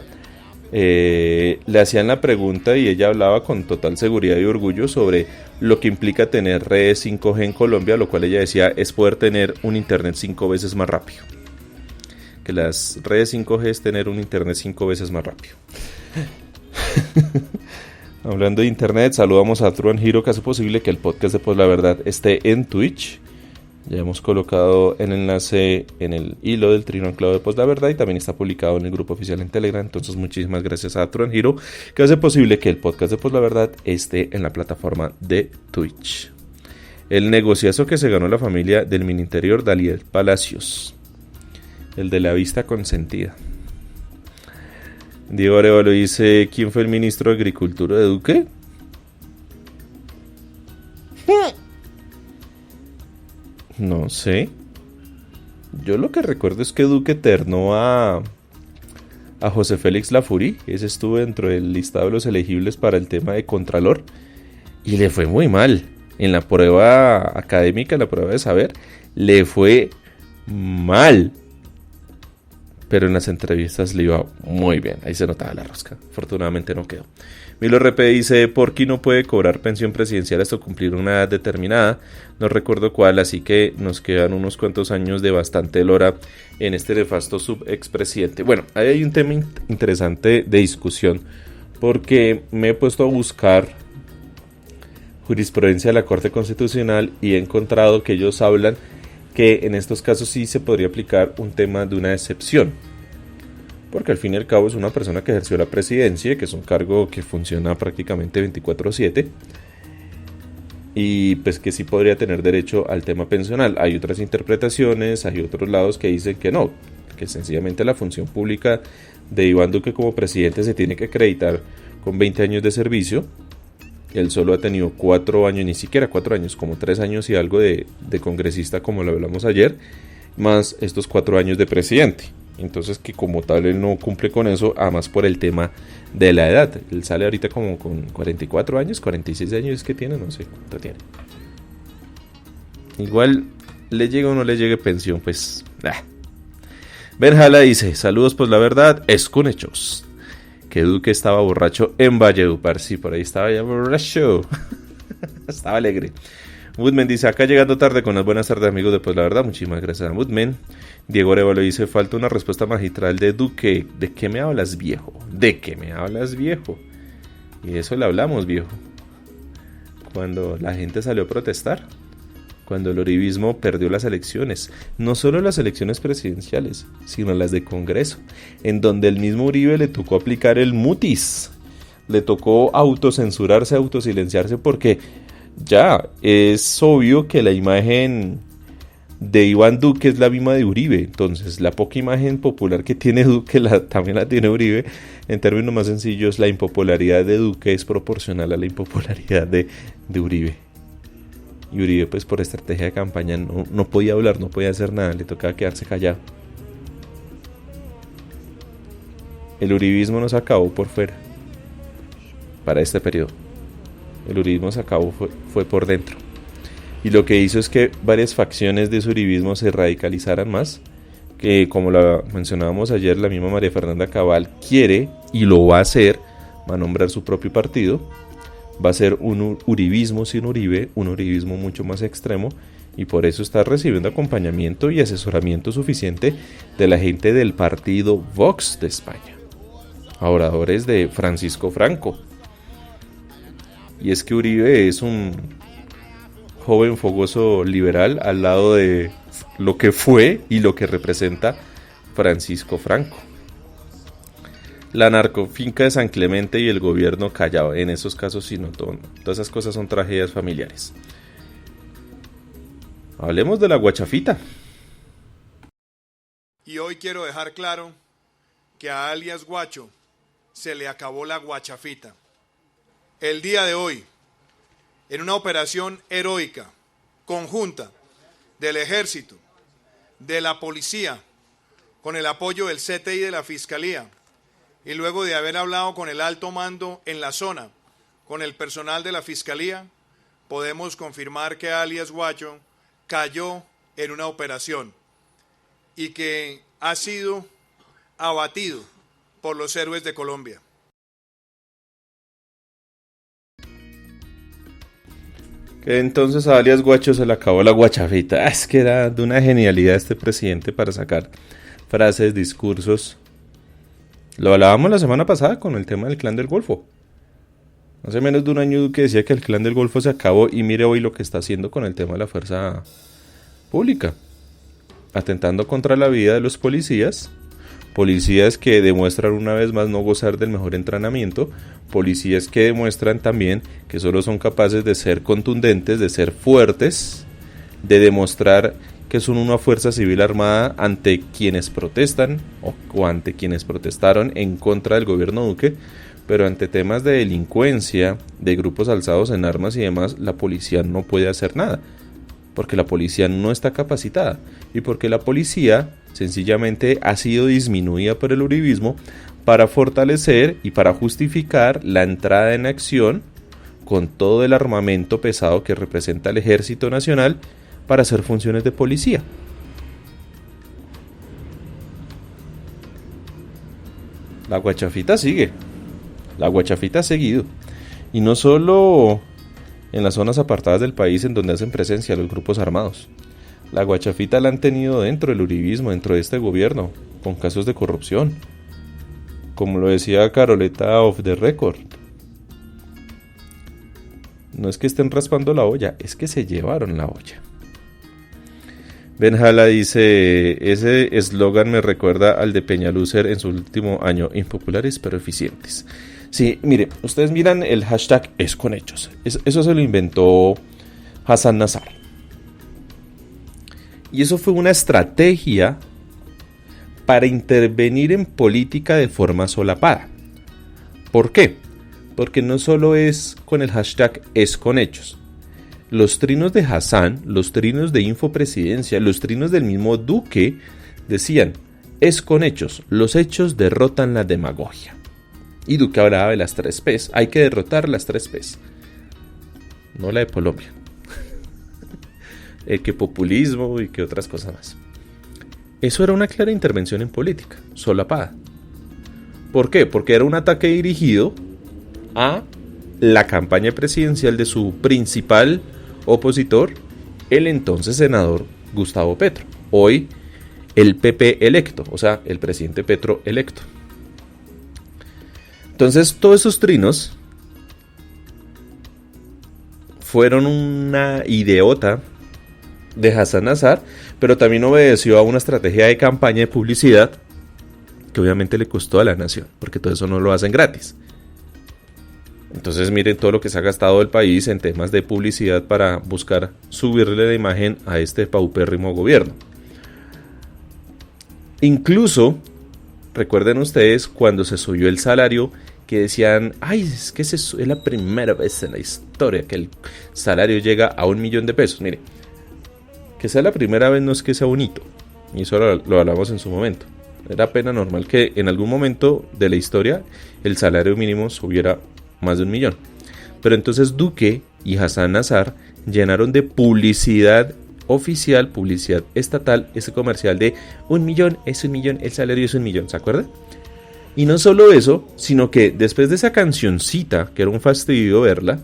le hacían la pregunta y ella hablaba con total seguridad y orgullo sobre lo que implica tener redes 5G en Colombia, lo cual ella decía es poder tener un internet 5 veces más rápido. Que las redes 5G es tener un internet 5 veces más rápido. Hablando de internet, saludamos a Truan Hero, que hace posible que el podcast de Pues la Verdad esté en Twitch. Ya hemos colocado el enlace en el hilo del Trino Anclado de Pues la Verdad y también está publicado en el grupo oficial en Telegram. Entonces muchísimas gracias a Truan Hero, que hace posible que el podcast de Pues la Verdad esté en la plataforma de Twitch. El negociazo que se ganó la familia del Ministerio Daliel Palacios, el de la vista consentida. Diego Arevalo dice, ¿quién fue el ministro de Agricultura de Duque? No sé. Yo lo que recuerdo es que Duque ternó a José Félix Lafourcade. Ese estuvo dentro del listado de los elegibles para el tema de Contralor y le fue muy mal. En la prueba académica, en la prueba de saber, le fue mal. Pero en las entrevistas le iba muy bien. Ahí se notaba la rosca. Afortunadamente no quedó. Milo RP dice, Porky no puede cobrar pensión presidencial hasta cumplir una edad determinada. No recuerdo cuál, así que nos quedan unos cuantos años de bastante lora en este nefasto subexpresidente. Bueno, ahí hay un tema interesante de discusión, porque me he puesto a buscar jurisprudencia de la Corte Constitucional y he encontrado que ellos hablan que en estos casos sí se podría aplicar un tema de una excepción, porque al fin y al cabo es una persona que ejerció la presidencia, que es un cargo que funciona prácticamente 24/7 y pues que sí podría tener derecho al tema pensional. Hay otras interpretaciones, hay otros lados que dicen que no, que sencillamente la función pública de Iván Duque como presidente se tiene que acreditar con 20 años de servicio. Él solo ha tenido 4 años, ni siquiera 4 años, como 3 años y algo de congresista, como lo hablamos ayer, más estos 4 años de presidente. Entonces que como tal él no cumple con eso, además por el tema de la edad. Él sale ahorita como con 44 años, 46 años que tiene, no sé cuánto tiene. Igual le llegue o no le llegue pensión, pues... Benjala dice, saludos, pues la verdad es con hechos. Que Duque estaba borracho en Valledupar. Sí, por ahí estaba ya borracho. Estaba alegre. Woodman dice, acá llegando tarde con las buenas tardes amigos de Pues la Verdad. Muchísimas gracias a Woodman. Diego Arevalo dice, falta una respuesta magistral de Duque. ¿De qué me hablas, viejo? ¿De qué me hablas, viejo? Y de eso le hablamos, viejo. Cuando la gente salió a protestar, cuando el uribismo perdió las elecciones, no solo las elecciones presidenciales, sino las de Congreso, en donde el mismo Uribe le tocó aplicar el mutis, le tocó autocensurarse, autosilenciarse, porque ya es obvio que la imagen de Iván Duque es la misma de Uribe. Entonces la poca imagen popular que tiene Duque también la tiene Uribe. En términos más sencillos, la impopularidad de Duque es proporcional a la impopularidad de Uribe. Y Uribe, pues por estrategia de campaña no podía hablar, no podía hacer nada, le tocaba quedarse callado. El uribismo no se acabó por fuera para este periodo. El uribismo se acabó fue por dentro. Y lo que hizo es que varias facciones de su uribismo se radicalizaran más, que como la mencionábamos ayer, la misma María Fernanda Cabal quiere, y lo va a hacer, va a nombrar su propio partido, va a ser un uribismo sin Uribe, un uribismo mucho más extremo, y por eso está recibiendo acompañamiento y asesoramiento suficiente de la gente del partido Vox de España, oradores de Francisco Franco. Y es que Uribe es un joven fogoso liberal al lado de lo que fue y lo que representa Francisco Franco. La narcofinca de San Clemente y el gobierno callado. En esos casos sí, no, todas esas cosas son tragedias familiares. Hablemos de la guachafita. Y hoy quiero dejar claro que a alias Guacho se le acabó la guachafita. El día de hoy, en una operación heroica, conjunta, del Ejército, de la Policía, con el apoyo del CTI de la Fiscalía, y luego de haber hablado con el alto mando en la zona, con el personal de la Fiscalía, podemos confirmar que alias Guacho cayó en una operación y que ha sido abatido por los héroes de Colombia. Que entonces a alias Guacho se le acabó la guachafita. Es que era de una genialidad este presidente para sacar frases, discursos. Lo hablábamos la semana pasada con el tema del Clan del Golfo. Hace menos de un año Duque decía que el Clan del Golfo se acabó, y mire hoy lo que está haciendo con el tema de la fuerza pública, atentando contra la vida de los policías que demuestran una vez más no gozar del mejor entrenamiento, policías que demuestran también que solo son capaces de ser contundentes, de ser fuertes, de demostrar que son una fuerza civil armada ante quienes protestan o ante quienes protestaron en contra del gobierno Duque, pero ante temas de delincuencia, de grupos alzados en armas y demás, la policía no puede hacer nada, porque la policía no está capacitada y porque la policía sencillamente ha sido disminuida por el uribismo para fortalecer y para justificar la entrada en acción con todo el armamento pesado que representa el Ejército Nacional para hacer funciones de policía. La guachafita sigue. La guachafita ha seguido. Y no solo en las zonas apartadas del país en donde hacen presencia los grupos armados. La guachafita la han tenido dentro del uribismo, dentro de este gobierno, con casos de corrupción. Como lo decía Caroleta off the record. No es que estén raspando la olla, es que se llevaron la olla. Benjala dice, ese eslogan me recuerda al de Peñalucer en su último año, impopulares pero eficientes. Sí, mire, ustedes miran el hashtag es con hechos. Eso se lo inventó Hassan Nazar. Y eso fue una estrategia para intervenir en política de forma solapada. ¿Por qué? Porque no solo es con el hashtag es con hechos. Los trinos de Hassan, los trinos de Infopresidencia, los trinos del mismo Duque decían, es con hechos, los hechos derrotan la demagogia. Y Duque hablaba de las 3 P's, hay que derrotar las 3 P's. No la de Colombia. Que populismo y que otras cosas más. Eso era una clara intervención en política, solapada. ¿Por qué? Porque era un ataque dirigido a la campaña presidencial de su principal opositor, el entonces senador Gustavo Petro, hoy el PP electo, o sea, el presidente Petro electo. Entonces, todos esos trinos fueron una ideota de Hassan Nasr, pero también obedeció a una estrategia de campaña de publicidad que obviamente le costó a la nación, porque todo eso no lo hacen gratis. Entonces miren todo lo que se ha gastado el país en temas de publicidad para buscar subirle la imagen a este paupérrimo gobierno. Incluso, recuerden ustedes cuando se subió el salario, que decían, ay, es que es la primera vez en la historia que el salario llega a $1.000.000. Mire, que sea la primera vez no es que sea bonito, y eso lo hablamos en su momento. Era apenas normal que en algún momento de la historia el salario mínimo subiera más de 1 millón. Pero entonces Duque y Hassan Nasr llenaron de publicidad oficial, publicidad estatal, ese comercial de 1 millón, es 1 millón, el salario es 1 millón, ¿se acuerdan? Y no solo eso, sino que después de esa cancioncita, que era un fastidio verla,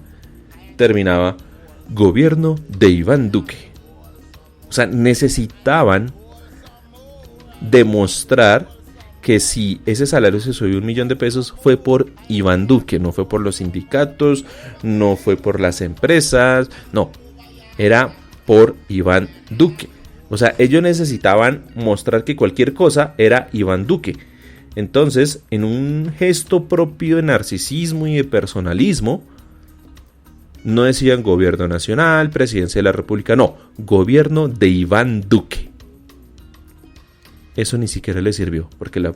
terminaba gobierno de Iván Duque. O sea, necesitaban demostrar que si ese salario se subió $1.000.000 fue por Iván Duque, no fue por los sindicatos, no fue por las empresas, no, era por Iván Duque. O sea, ellos necesitaban mostrar que cualquier cosa era Iván Duque. Entonces, en un gesto propio de narcisismo y de personalismo, no decían gobierno nacional, presidencia de la república, no, gobierno de Iván Duque. Eso ni siquiera le sirvió, porque la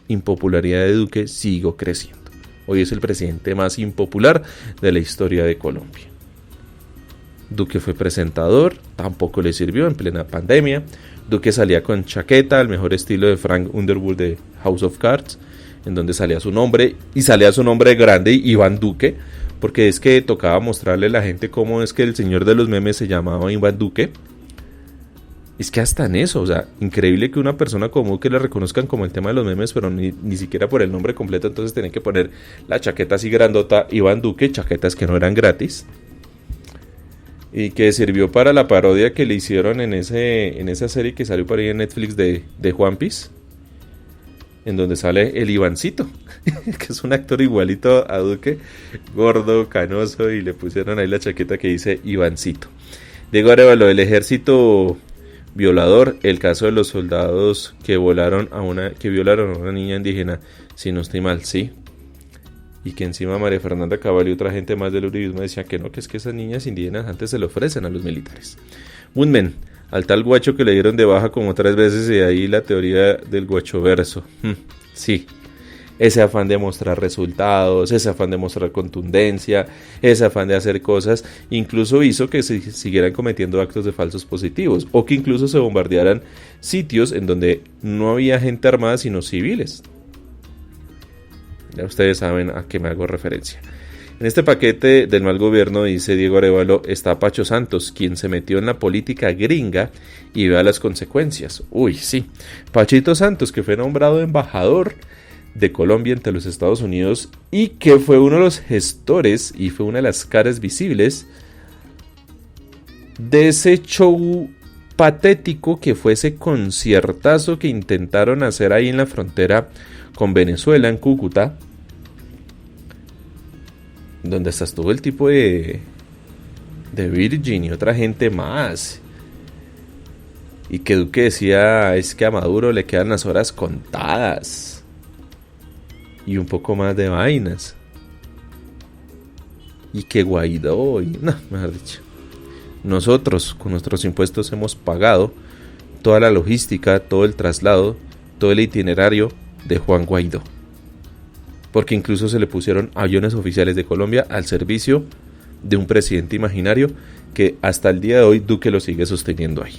impopularidad de Duque siguió creciendo. Hoy es el presidente más impopular de la historia de Colombia. Duque fue presentador, tampoco le sirvió en plena pandemia. Duque salía con chaqueta, al mejor estilo de Frank Underwood de House of Cards, en donde salía su nombre, y salía su nombre grande, Iván Duque, porque es que tocaba mostrarle a la gente cómo es que el señor de los memes se llamaba Iván Duque. Es que hasta en eso, o sea, increíble que una persona común que le reconozcan como el tema de los memes, pero ni siquiera por el nombre completo, entonces tienen que poner la chaqueta así grandota, Iván Duque, chaquetas que no eran gratis, y que sirvió para la parodia que le hicieron en esa serie que salió por ahí en Netflix de One Piece, en donde sale el Ivancito, que es un actor igualito a Duque, gordo, canoso, y le pusieron ahí la chaqueta que dice Ivancito. Diego Arévalo, del ejército violador, el caso de los soldados que violaron a una niña indígena, si no estoy mal, sí. Y que encima María Fernanda Cabal y otra gente más del uribismo decían que no, que es que esas niñas indígenas antes se le ofrecen a los militares. Moonman, al tal guacho que le dieron de baja como 3 veces, y de ahí la teoría del guachoverso. Sí, ese afán de mostrar resultados, ese afán de mostrar contundencia, ese afán de hacer cosas, incluso hizo que se siguieran cometiendo actos de falsos positivos, o que incluso se bombardearan sitios en donde no había gente armada sino civiles. Ya ustedes saben a qué me hago referencia. En este paquete del mal gobierno, dice Diego Arévalo, está Pacho Santos, quien se metió en la política gringa y vea las consecuencias. Uy, sí, Pachito Santos, que fue nombrado embajador de Colombia ante los Estados Unidos y que fue uno de los gestores y fue una de las caras visibles de ese show patético que fue ese conciertazo que intentaron hacer ahí en la frontera con Venezuela, en Cúcuta, donde hasta estuvo el tipo de Virgin y otra gente más, y que Duque decía, es que a Maduro le quedan las horas contadas y un poco más de vainas, y que Guaidó, y no, mejor dicho, nosotros con nuestros impuestos hemos pagado toda la logística, todo el traslado, todo el itinerario de Juan Guaidó, porque incluso se le pusieron aviones oficiales de Colombia al servicio de un presidente imaginario que hasta el día de hoy Duque lo sigue sosteniendo ahí.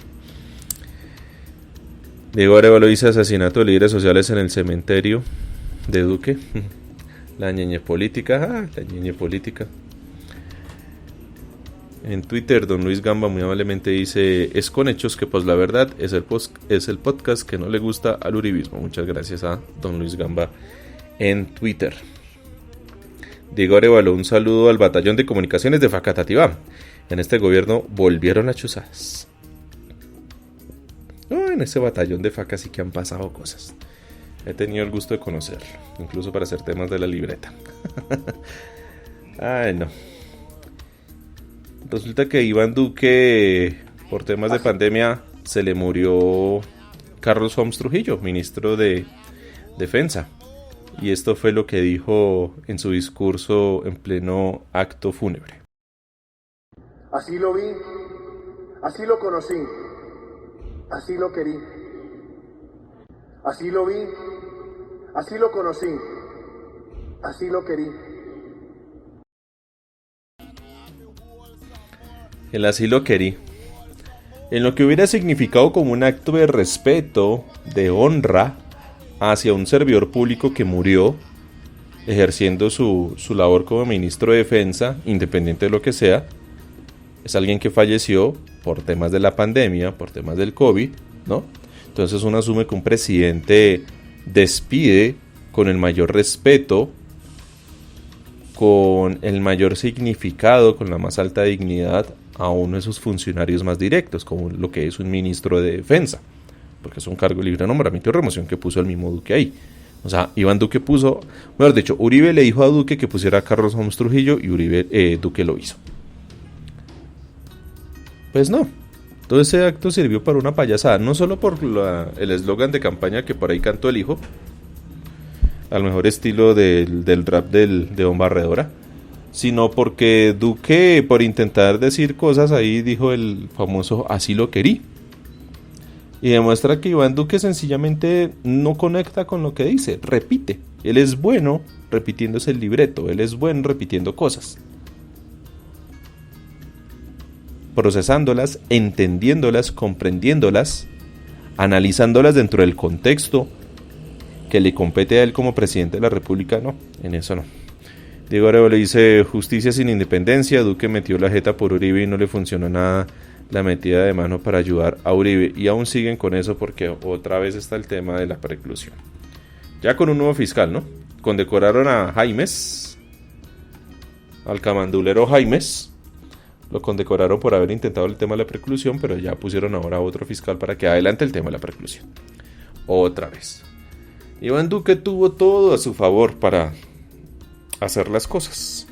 Diego Arévalo dice asesinato de líderes sociales en el cementerio de Duque. La ñeñe política, la ñeñe política. En Twitter, don Luis Gamba muy amablemente dice, es con hechos que pues la verdad es el podcast que no le gusta al uribismo. Muchas gracias a don Luis Gamba en Twitter. Diego Arevalo, un saludo al batallón de comunicaciones de Facatativá. En este gobierno volvieron las chuzadas. En ese batallón de Faca sí que han pasado cosas. He tenido el gusto de conocerlo, incluso para hacer temas de la libreta. Ay, no. Resulta que Iván Duque, por temas de pandemia, se le murió Carlos Homs Trujillo, ministro de Defensa. Y esto fue lo que dijo en su discurso en pleno acto fúnebre. Así lo vi, así lo conocí, así lo querí. Así lo vi, así lo conocí, así lo querí. El así lo querí. En lo que hubiera significado como un acto de respeto, de honra, hacia un servidor público que murió ejerciendo su labor como ministro de Defensa, independiente de lo que sea. Es alguien que falleció por temas de la pandemia, por temas del COVID, ¿no? Entonces uno asume que un presidente despide con el mayor respeto, con el mayor significado, con la más alta dignidad a uno de sus funcionarios más directos, como lo que es un ministro de Defensa, porque es un cargo libre de nombramiento y remoción que puso el mismo Duque ahí. O sea, Iván Duque puso, mejor dicho, Uribe le dijo a Duque que pusiera a Carlos Homs Trujillo y Duque lo hizo. Pues no, todo ese acto sirvió para una payasada, no solo por el eslogan de campaña que por ahí cantó el hijo, al mejor estilo del rap de Don Barredora, sino porque Duque, por intentar decir cosas ahí, dijo el famoso así lo querí. Y demuestra que Iván Duque sencillamente no conecta con lo que dice, repite. Él es bueno repitiéndose el libreto, él es bueno repitiendo cosas, procesándolas, entendiéndolas, comprendiéndolas, analizándolas dentro del contexto que le compete a él como presidente de la República. No, en eso no. Diego Arevalo dice, justicia sin independencia, Duque metió la jeta por Uribe y no le funcionó nada la metida de mano para ayudar a Uribe, y aún siguen con eso porque otra vez está el tema de la preclusión. Ya con un nuevo fiscal, ¿no? Condecoraron a Jaimes, al camandulero Jaimes, lo condecoraron por haber intentado el tema de la preclusión, pero ya pusieron ahora a otro fiscal para que adelante el tema de la preclusión. Otra vez. Iván Duque tuvo todo a su favor para hacer las cosas.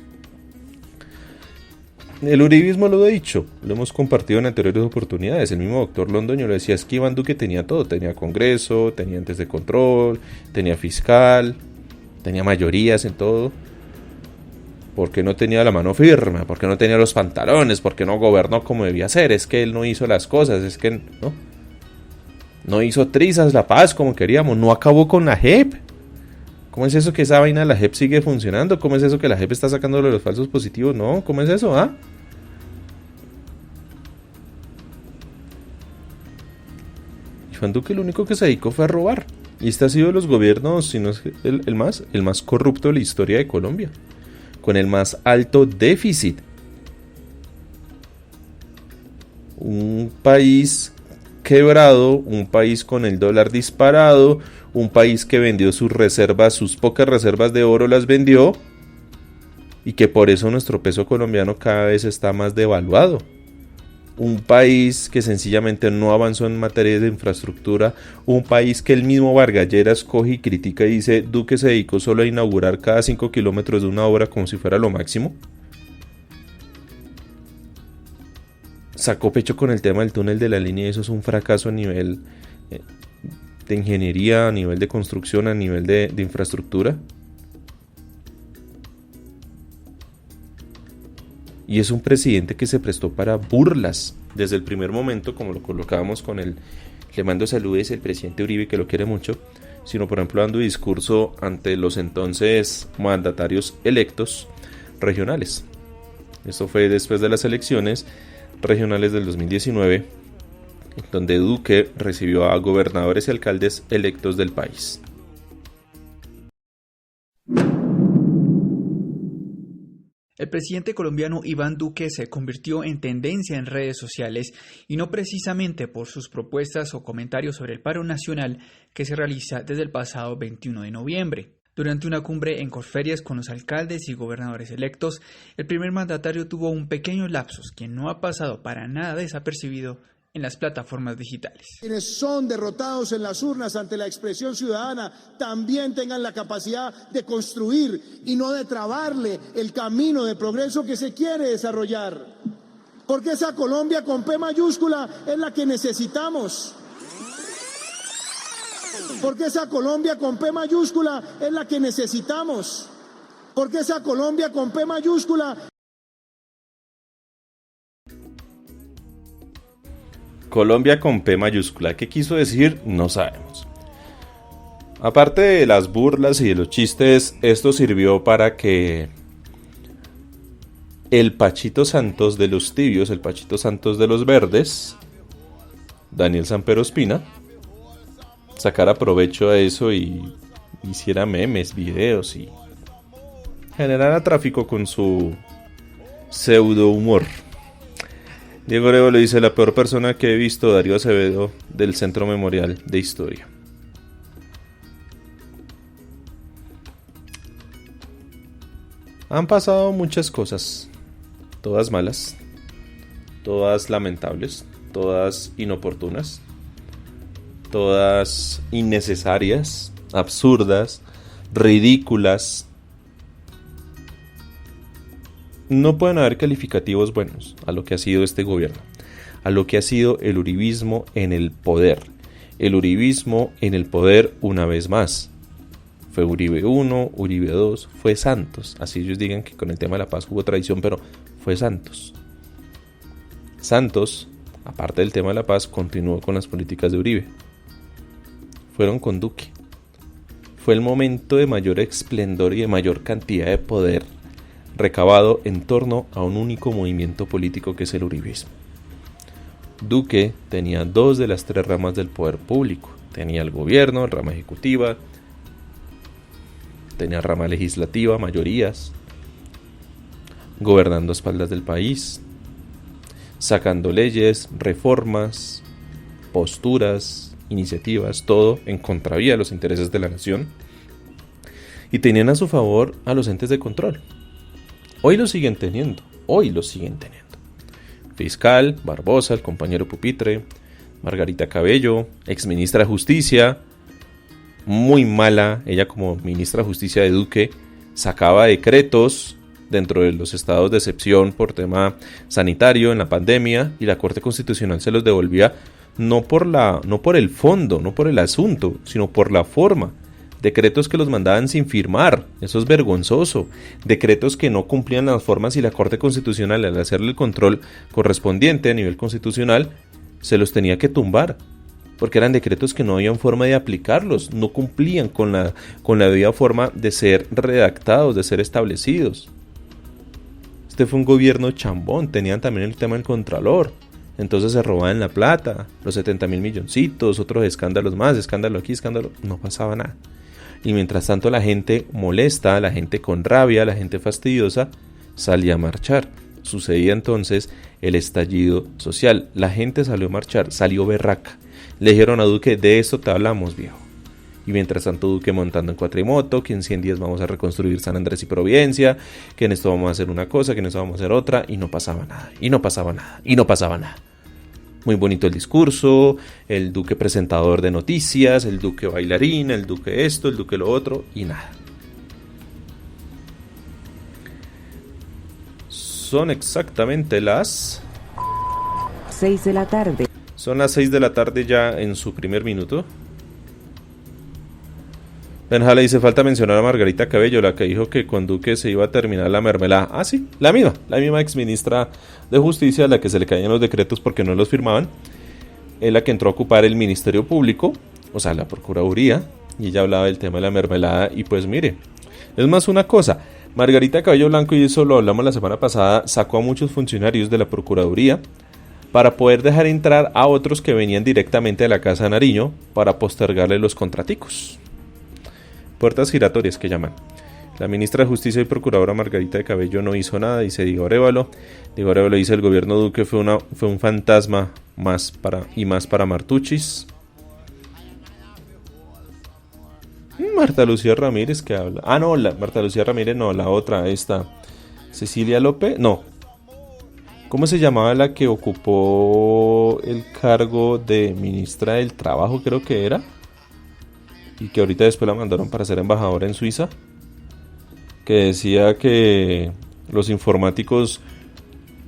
El uribismo lo he dicho, lo hemos compartido en anteriores oportunidades. El mismo doctor Londoño lo decía, es que Iván Duque tenía todo, tenía Congreso, tenía entes de control, tenía fiscal, tenía mayorías en todo. Porque no tenía la mano firme, porque no tenía los pantalones, porque no gobernó como debía ser, es que él no hizo las cosas, es que no hizo trizas la paz como queríamos, no acabó con la JEP. ¿Cómo es eso que esa vaina de la JEP sigue funcionando? ¿Cómo es eso que la JEP está sacándole los falsos positivos? No, ¿cómo es eso? Iván Duque lo único que se dedicó fue a robar. Y este ha sido de los gobiernos, si no es el más corrupto de la historia de Colombia, con el más alto déficit. Un país quebrado, un país con el dólar disparado, un país que vendió sus reservas, sus pocas reservas de oro las vendió, y que por eso nuestro peso colombiano cada vez está más devaluado. Un país que sencillamente no avanzó en materia de infraestructura, un país que el mismo Vargas Lleras coge y critica y dice, Duque se dedicó solo a inaugurar cada 5 kilómetros de una obra como si fuera lo máximo. Sacó pecho con el tema del túnel de la línea y eso es un fracaso a nivel de ingeniería, a nivel de construcción, a nivel de infraestructura. Y es un presidente que se prestó para burlas desde el primer momento, como lo colocábamos con el le mando saludes el presidente Uribe, que lo quiere mucho, sino por ejemplo dando discurso ante los entonces mandatarios electos regionales. Esto fue después de las elecciones regionales del 2019, donde Duque recibió a gobernadores y alcaldes electos del país. El presidente colombiano Iván Duque se convirtió en tendencia en redes sociales y no precisamente por sus propuestas o comentarios sobre el paro nacional que se realiza desde el pasado 21 de noviembre. Durante una cumbre en Corferias con los alcaldes y gobernadores electos, el primer mandatario tuvo un pequeño lapsus que no ha pasado para nada desapercibido en las plataformas digitales. Quienes son derrotados en las urnas ante la expresión ciudadana también tengan la capacidad de construir y no de trabarle el camino de progreso que se quiere desarrollar. Porque esa Colombia con P mayúscula es la que necesitamos. Porque esa Colombia con P mayúscula es la que necesitamos. Porque esa Colombia con P mayúscula. Colombia con P mayúscula. ¿Qué quiso decir? No sabemos. Aparte de las burlas y de los chistes, esto sirvió para que el Pachito Santos de los tibios, el Pachito Santos de los verdes, Daniel Samper Ospina, sacara provecho a eso y hiciera memes, videos y generara tráfico con su pseudo humor. Diego Arevalo dice: la peor persona que he visto, Darío Acevedo, del Centro Memorial de Historia. Han pasado muchas cosas, todas malas, todas lamentables, todas inoportunas, todas innecesarias, absurdas, ridículas. No pueden haber calificativos buenos a lo que ha sido este gobierno, a lo que ha sido el uribismo en el poder. El uribismo en el poder una vez más. Fue Uribe 1, Uribe 2, fue Santos. Así ellos digan que con el tema de la paz hubo traición, pero fue Santos. Santos, aparte del tema de la paz, continuó con las políticas de Uribe. Fueron con Duque. Fue el momento de mayor esplendor y de mayor cantidad de poder recabado en torno a un único movimiento político que es el uribismo. Duque tenía 2 de las 3 ramas del poder público. Tenía el gobierno, rama ejecutiva, tenía rama legislativa, mayorías, gobernando a espaldas del país, sacando leyes, reformas, posturas, iniciativas, todo en contravía de los intereses de la nación. Y tenían a su favor a los entes de control. Hoy lo siguen teniendo. Fiscal, Barbosa, el compañero pupitre, Margarita Cabello, exministra de Justicia, muy mala, ella como ministra de Justicia de Duque, sacaba decretos dentro de los estados de excepción por tema sanitario en la pandemia y la Corte Constitucional se los devolvía no por el fondo, no por el asunto, sino por la forma. Decretos que los mandaban sin firmar, eso es vergonzoso. Decretos que no cumplían las formas y la Corte Constitucional, al hacerle el control correspondiente a nivel constitucional, se los tenía que tumbar, porque eran decretos que no habían forma de aplicarlos, no cumplían con la debida forma de ser redactados, de ser establecidos. Este fue un gobierno chambón, tenían también el tema del Contralor. Entonces se robaban la plata, los 70,000 milloncitos, otros escándalos más, escándalo aquí, escándalo, no pasaba nada. Y mientras tanto la gente molesta, la gente con rabia, la gente fastidiosa, salía a marchar. Sucedía entonces el estallido social. La gente salió a marchar, salió berraca. Le dijeron a Duque: de esto te hablamos, viejo. Y mientras tanto Duque montando en cuatrimoto, que en 100 días vamos a reconstruir San Andrés y Providencia, que en esto vamos a hacer una cosa, que en esto vamos a hacer otra, y no pasaba nada, y no pasaba nada, y no pasaba nada. Muy bonito el discurso, el Duque presentador de noticias, el Duque bailarín, el Duque esto, el Duque lo otro, y nada. Son exactamente las 6 de la tarde. Son las 6 de la tarde ya en su primer minuto. Benjala dice: falta mencionar a Margarita Cabello, la que dijo que con Duque se iba a terminar la mermelada. Ah, sí, la misma exministra de Justicia, a la que se le caían los decretos porque no los firmaban. Es la que entró a ocupar el Ministerio Público, o sea, la Procuraduría, y ella hablaba del tema de la mermelada. Y pues mire, es más una cosa, Margarita Cabello Blanco, y eso lo hablamos la semana pasada, sacó a muchos funcionarios de la Procuraduría para poder dejar entrar a otros que venían directamente de la Casa de Nariño para postergarle los contraticos. Puertas giratorias que llaman. La ministra de Justicia y procuradora Margarita de Cabello no hizo nada, dice Diego Arevalo. Diego Arevalo dice: el gobierno Duque fue un fantasma más para Martuchis. Marta Lucía Ramírez que habla. Ah, no, Marta Lucía Ramírez no, la otra, esta. Cecilia López, no. ¿Cómo se llamaba la que ocupó el cargo de ministra del Trabajo, creo que era? Y que ahorita después la mandaron para ser embajadora en Suiza. Que decía que los informáticos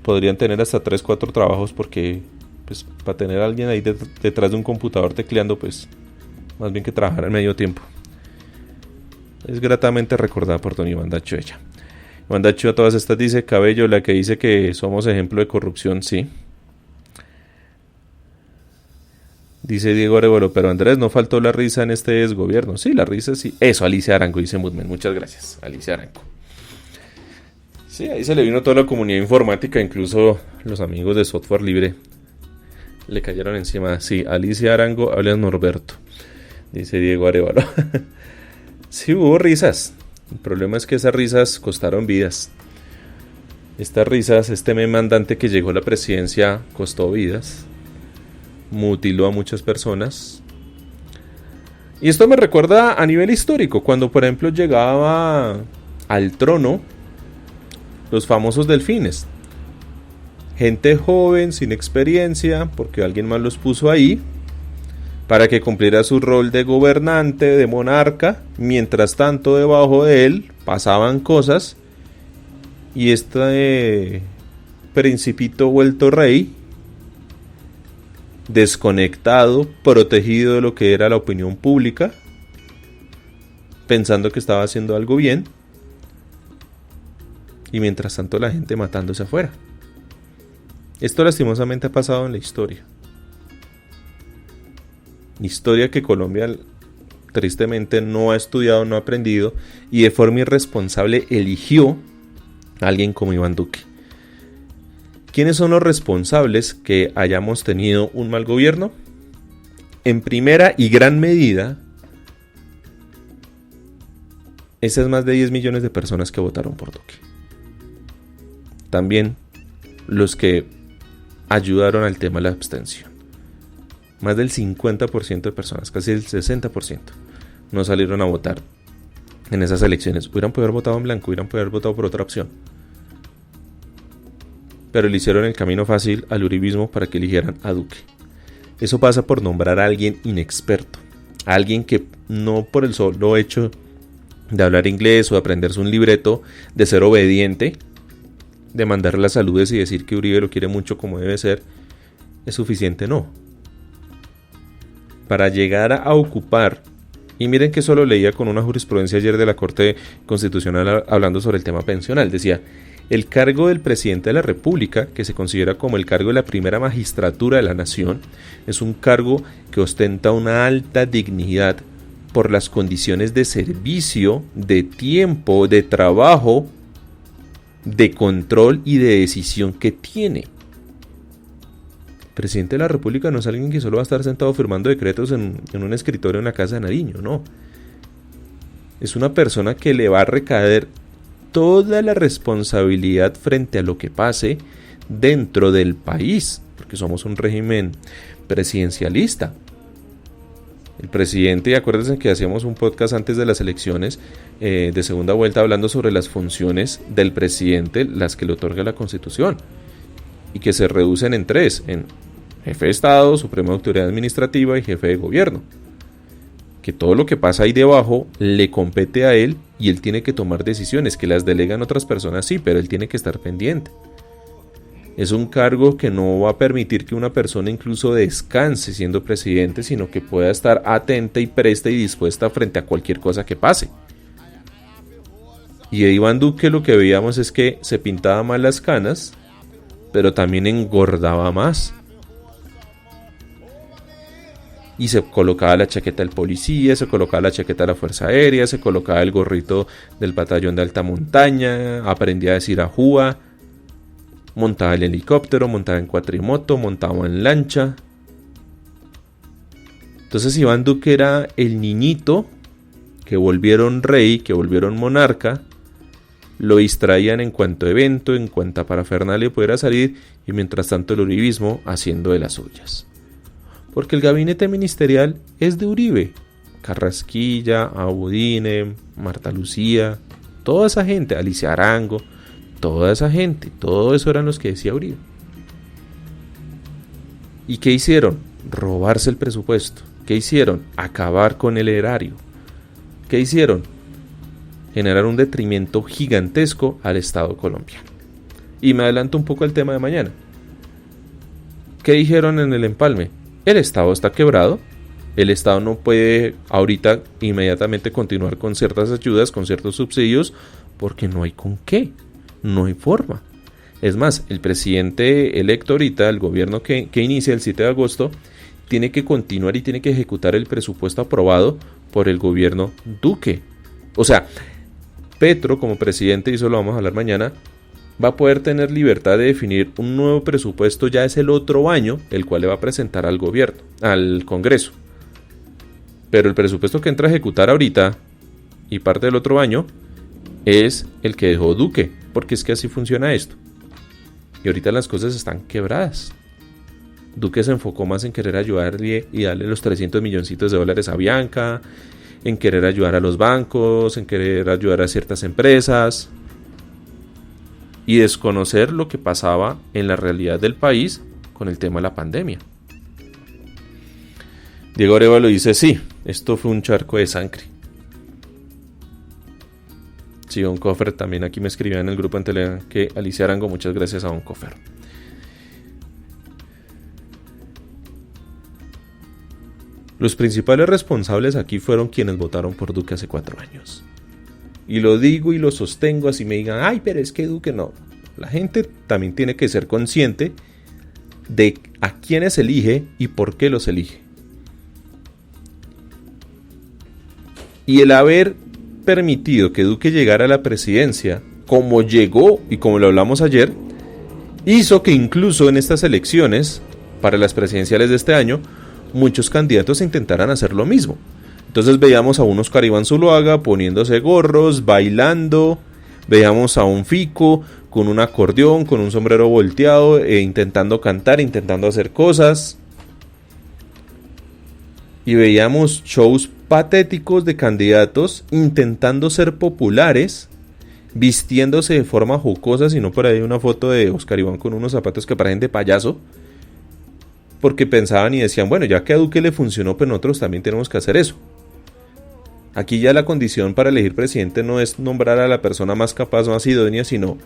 podrían tener hasta 3, 4 trabajos porque, pues, para tener a alguien ahí detrás de un computador tecleando, pues, más bien que trabajar al medio tiempo. Es gratamente recordada por don Iván Dacho ella. Iván Dacho a todas estas dice: Cabello, la que dice que somos ejemplo de corrupción, sí. Dice Diego Arevalo, pero Andrés, no faltó la risa en este desgobierno. Sí, la risa sí. Eso, Alicia Arango, dice Mudmen. Muchas gracias, Alicia Arango. Sí, ahí se le vino toda la comunidad informática, incluso los amigos de software libre le cayeron encima. Sí, Alicia Arango, habla Norberto, dice Diego Arevalo. Sí, hubo risas. El problema es que esas risas costaron vidas. Estas risas, este meme andante que llegó a la presidencia, costó vidas. Mutiló a muchas personas. Y esto me recuerda a nivel histórico, cuando por ejemplo llegaba al trono los famosos delfines. Gente joven, sin experiencia, porque alguien más los puso ahí, para que cumpliera su rol de gobernante, de monarca. Mientras tanto, debajo de él pasaban cosas, y este principito vuelto rey, desconectado, protegido de lo que era la opinión pública, pensando que estaba haciendo algo bien, y mientras tanto la gente matándose afuera. Esto lastimosamente ha pasado en la historia. Historia que Colombia tristemente no ha estudiado, no ha aprendido, y de forma irresponsable eligió a alguien como Iván Duque. ¿Quiénes son los responsables que hayamos tenido un mal gobierno? En primera y gran medida, esas más de 10 millones de personas que votaron por Duque. También los que ayudaron al tema de la abstención. Más del 50% de personas, casi el 60%, no salieron a votar en esas elecciones. Hubieran podido haber votado en blanco, hubieran podido haber votado por otra opción. Pero le hicieron el camino fácil al uribismo para que eligieran a Duque. Eso pasa por nombrar a alguien inexperto, a alguien que no por el solo hecho de hablar inglés o de aprenderse un libreto, de ser obediente, de mandar las saludes y decir que Uribe lo quiere mucho como debe ser, es suficiente, no. Para llegar a ocupar, y miren que solo leía con una jurisprudencia ayer de la Corte Constitucional hablando sobre el tema pensional, decía: el cargo del presidente de la República, que se considera como el cargo de la primera magistratura de la nación, es un cargo que ostenta una alta dignidad por las condiciones de servicio, de tiempo, de trabajo, de control y de decisión que tiene. El presidente de la República no es alguien que solo va a estar sentado firmando decretos en un escritorio en la Casa de Nariño, no. Es una persona que le va a recaer toda la responsabilidad frente a lo que pase dentro del país, porque somos un régimen presidencialista. El presidente, y acuérdense que hacíamos un podcast antes de las elecciones de segunda vuelta hablando sobre las funciones del presidente, las que le otorga la Constitución, y que se reducen en 3, en jefe de Estado, Suprema Autoridad Administrativa y jefe de gobierno. Que todo lo que pasa ahí debajo le compete a él y él tiene que tomar decisiones, que las delegan otras personas sí, pero él tiene que estar pendiente. Es un cargo que no va a permitir que una persona incluso descanse siendo presidente, sino que pueda estar atenta y presta y dispuesta frente a cualquier cosa que pase. Y de Iván Duque lo que veíamos es que se pintaba más las canas, pero también engordaba más. Y se colocaba la chaqueta del policía, se colocaba la chaqueta de la Fuerza Aérea, se colocaba el gorrito del batallón de alta montaña, aprendía a decir ajúa, montaba el helicóptero, montaba en cuatrimoto, montaba en lancha. Entonces Iván Duque era el niñito que volvieron rey, que volvieron monarca, lo distraían en cuanto evento, en cuanta parafernalia pudiera salir, y mientras tanto el uribismo haciendo de las suyas. Porque el gabinete ministerial es de Uribe, Carrasquilla, Abudine, Marta Lucía, toda esa gente, Alicia Arango, toda esa gente, todo eso eran los que decía Uribe. ¿Y qué hicieron? Robarse el presupuesto. ¿Qué hicieron? Acabar con el erario. ¿Qué hicieron? Generar un detrimento gigantesco al Estado colombiano. Y me adelanto un poco al tema de mañana. ¿Qué dijeron en el empalme? El Estado está quebrado. El Estado no puede ahorita inmediatamente continuar con ciertas ayudas, con ciertos subsidios, porque no hay con qué. No hay forma. Es más, el presidente electo ahorita, el gobierno que inicia el 7 de agosto, tiene que continuar y tiene que ejecutar el presupuesto aprobado por el gobierno Duque. O sea, Petro como presidente, y eso lo vamos a hablar mañana, va a poder tener libertad de definir un nuevo presupuesto, ya es el otro año, el cual le va a presentar al gobierno, al Congreso. Pero el presupuesto que entra a ejecutar ahorita y parte del otro año es el que dejó Duque, porque es que así funciona esto. Y ahorita las cosas están quebradas. Duque se enfocó más en querer ayudarle y darle los 300 milloncitos de dólares a Bianca, en querer ayudar a los bancos, en querer ayudar a ciertas empresas y desconocer lo que pasaba en la realidad del país con el tema de la pandemia. Diego Arevalo dice, sí, esto fue un charco de sangre. Sí, Don Cofer también aquí me escribía en el grupo en Telegram que Alicia Arango, muchas gracias a Don Cofer. Los principales responsables aquí fueron quienes votaron por Duque hace 4 años. Y lo digo y lo sostengo, así me digan, ay, pero es que Duque no. La gente también tiene que ser consciente de a quiénes elige y por qué los elige. Y el haber permitido que Duque llegara a la presidencia, como llegó y como lo hablamos ayer, hizo que incluso en estas elecciones, para las presidenciales de este año, muchos candidatos intentaran hacer lo mismo. Entonces veíamos a un Oscar Iván Zuluaga poniéndose gorros, bailando, veíamos a un Fico con un acordeón, con un sombrero volteado, intentando cantar, intentando hacer cosas. Y veíamos shows patéticos de candidatos intentando ser populares, vistiéndose de forma jocosa, si no por ahí una foto de Oscar Iván con unos zapatos que parecen de payaso, porque pensaban y decían, bueno, ya que a Duque le funcionó, pues nosotros también tenemos que hacer eso. Aquí ya la condición para elegir presidente no es nombrar a la persona más capaz, más idónea, sino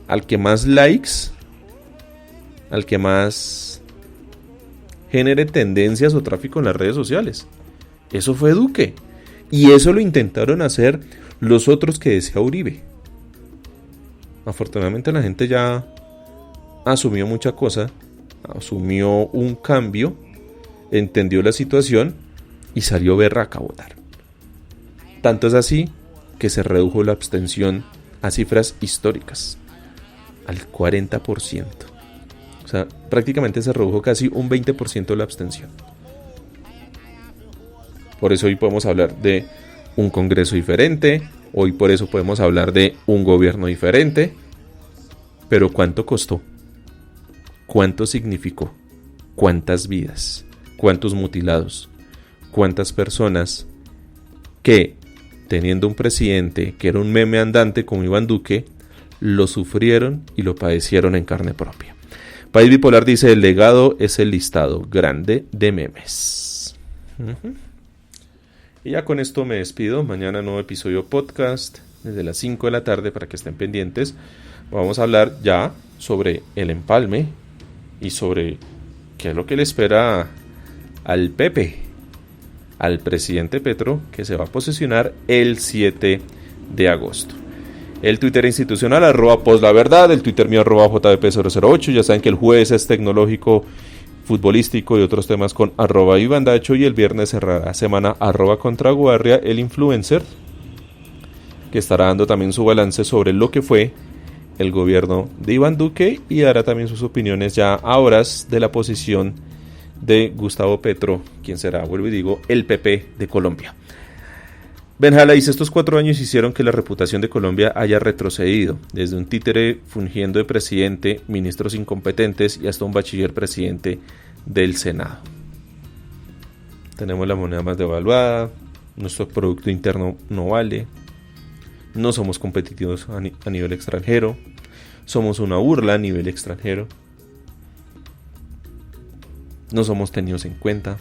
al que más likes, al que más genere tendencias o tráfico en las redes sociales. Eso fue Duque. Y eso lo intentaron hacer los otros que decía Uribe. Afortunadamente la gente ya asumió mucha cosa, asumió un cambio, entendió la situación y salió berraca a votar. Tanto es así que se redujo la abstención a cifras históricas, al 40%. O sea, prácticamente se redujo casi un 20% la abstención. Por eso hoy podemos hablar de un Congreso diferente, hoy por eso podemos hablar de un gobierno diferente. Pero ¿cuánto costó? ¿Cuánto significó? ¿Cuántas vidas? ¿Cuántos mutilados? ¿Cuántas personas que, teniendo un presidente que era un meme andante como Iván Duque, lo sufrieron y lo padecieron en carne propia? País Bipolar dice, el legado es el listado grande de memes. Y ya con esto me despido. Mañana nuevo episodio podcast desde las 5 de la tarde para que estén pendientes. Vamos a hablar ya sobre el empalme y sobre qué es lo que le espera al Pepe, al presidente Petro, que se va a posesionar el 7 de agosto. El Twitter institucional, @poslaverdad, el Twitter mío, @jbp008. Ya saben que el jueves es tecnológico, futbolístico y otros temas con @ivandacho, y el viernes cerrará semana @contraguardia, el influencer, que estará dando también su balance sobre lo que fue el gobierno de Iván Duque y dará también sus opiniones ya a horas de la posición de Gustavo Petro, quien será, vuelvo y digo, el PP de Colombia. Benjala dice, estos 4 años hicieron que la reputación de Colombia haya retrocedido, desde un títere fungiendo de presidente, ministros incompetentes y hasta un bachiller presidente del Senado. Tenemos la moneda más devaluada, nuestro producto interno no vale, no somos competitivos a nivel extranjero, somos una burla a nivel extranjero, no somos tenidos en cuenta.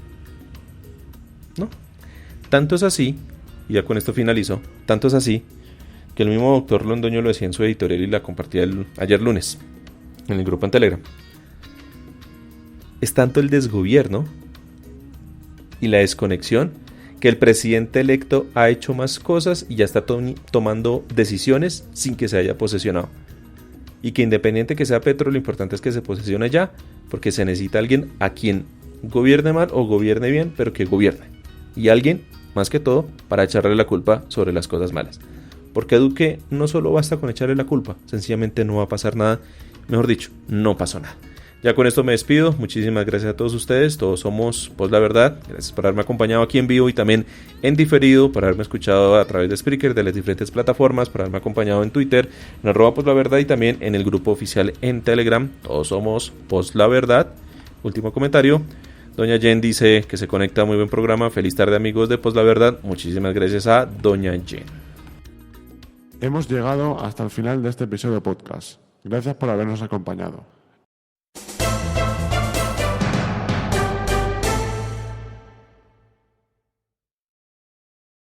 No, tanto es así, y ya con esto finalizo, tanto es así que el mismo doctor Londoño lo decía en su editorial y la compartía ayer lunes en el grupo en Telegram. Es tanto el desgobierno y la desconexión que el presidente electo ha hecho más cosas y ya está tomando decisiones sin que se haya posesionado. Y que independiente que sea Petro, lo importante es que se posesione ya, porque se necesita alguien a quien gobierne mal o gobierne bien, pero que gobierne. Y alguien, más que todo, para echarle la culpa sobre las cosas malas. Porque a Duque no solo basta con echarle la culpa, sencillamente no va a pasar nada. Mejor dicho, no pasó nada. Ya con esto me despido, muchísimas gracias a todos ustedes, todos somos Post La Verdad, gracias por haberme acompañado aquí en vivo y también en diferido, por haberme escuchado a través de Spreaker, de las diferentes plataformas, por haberme acompañado en Twitter, en @PostLaVerdad y también en el grupo oficial en Telegram, todos somos Post La Verdad. Último comentario, doña Jen dice que se conecta, muy buen programa, feliz tarde amigos de Post La Verdad, muchísimas gracias a doña Jen. Hemos llegado hasta el final de este episodio de podcast, gracias por habernos acompañado.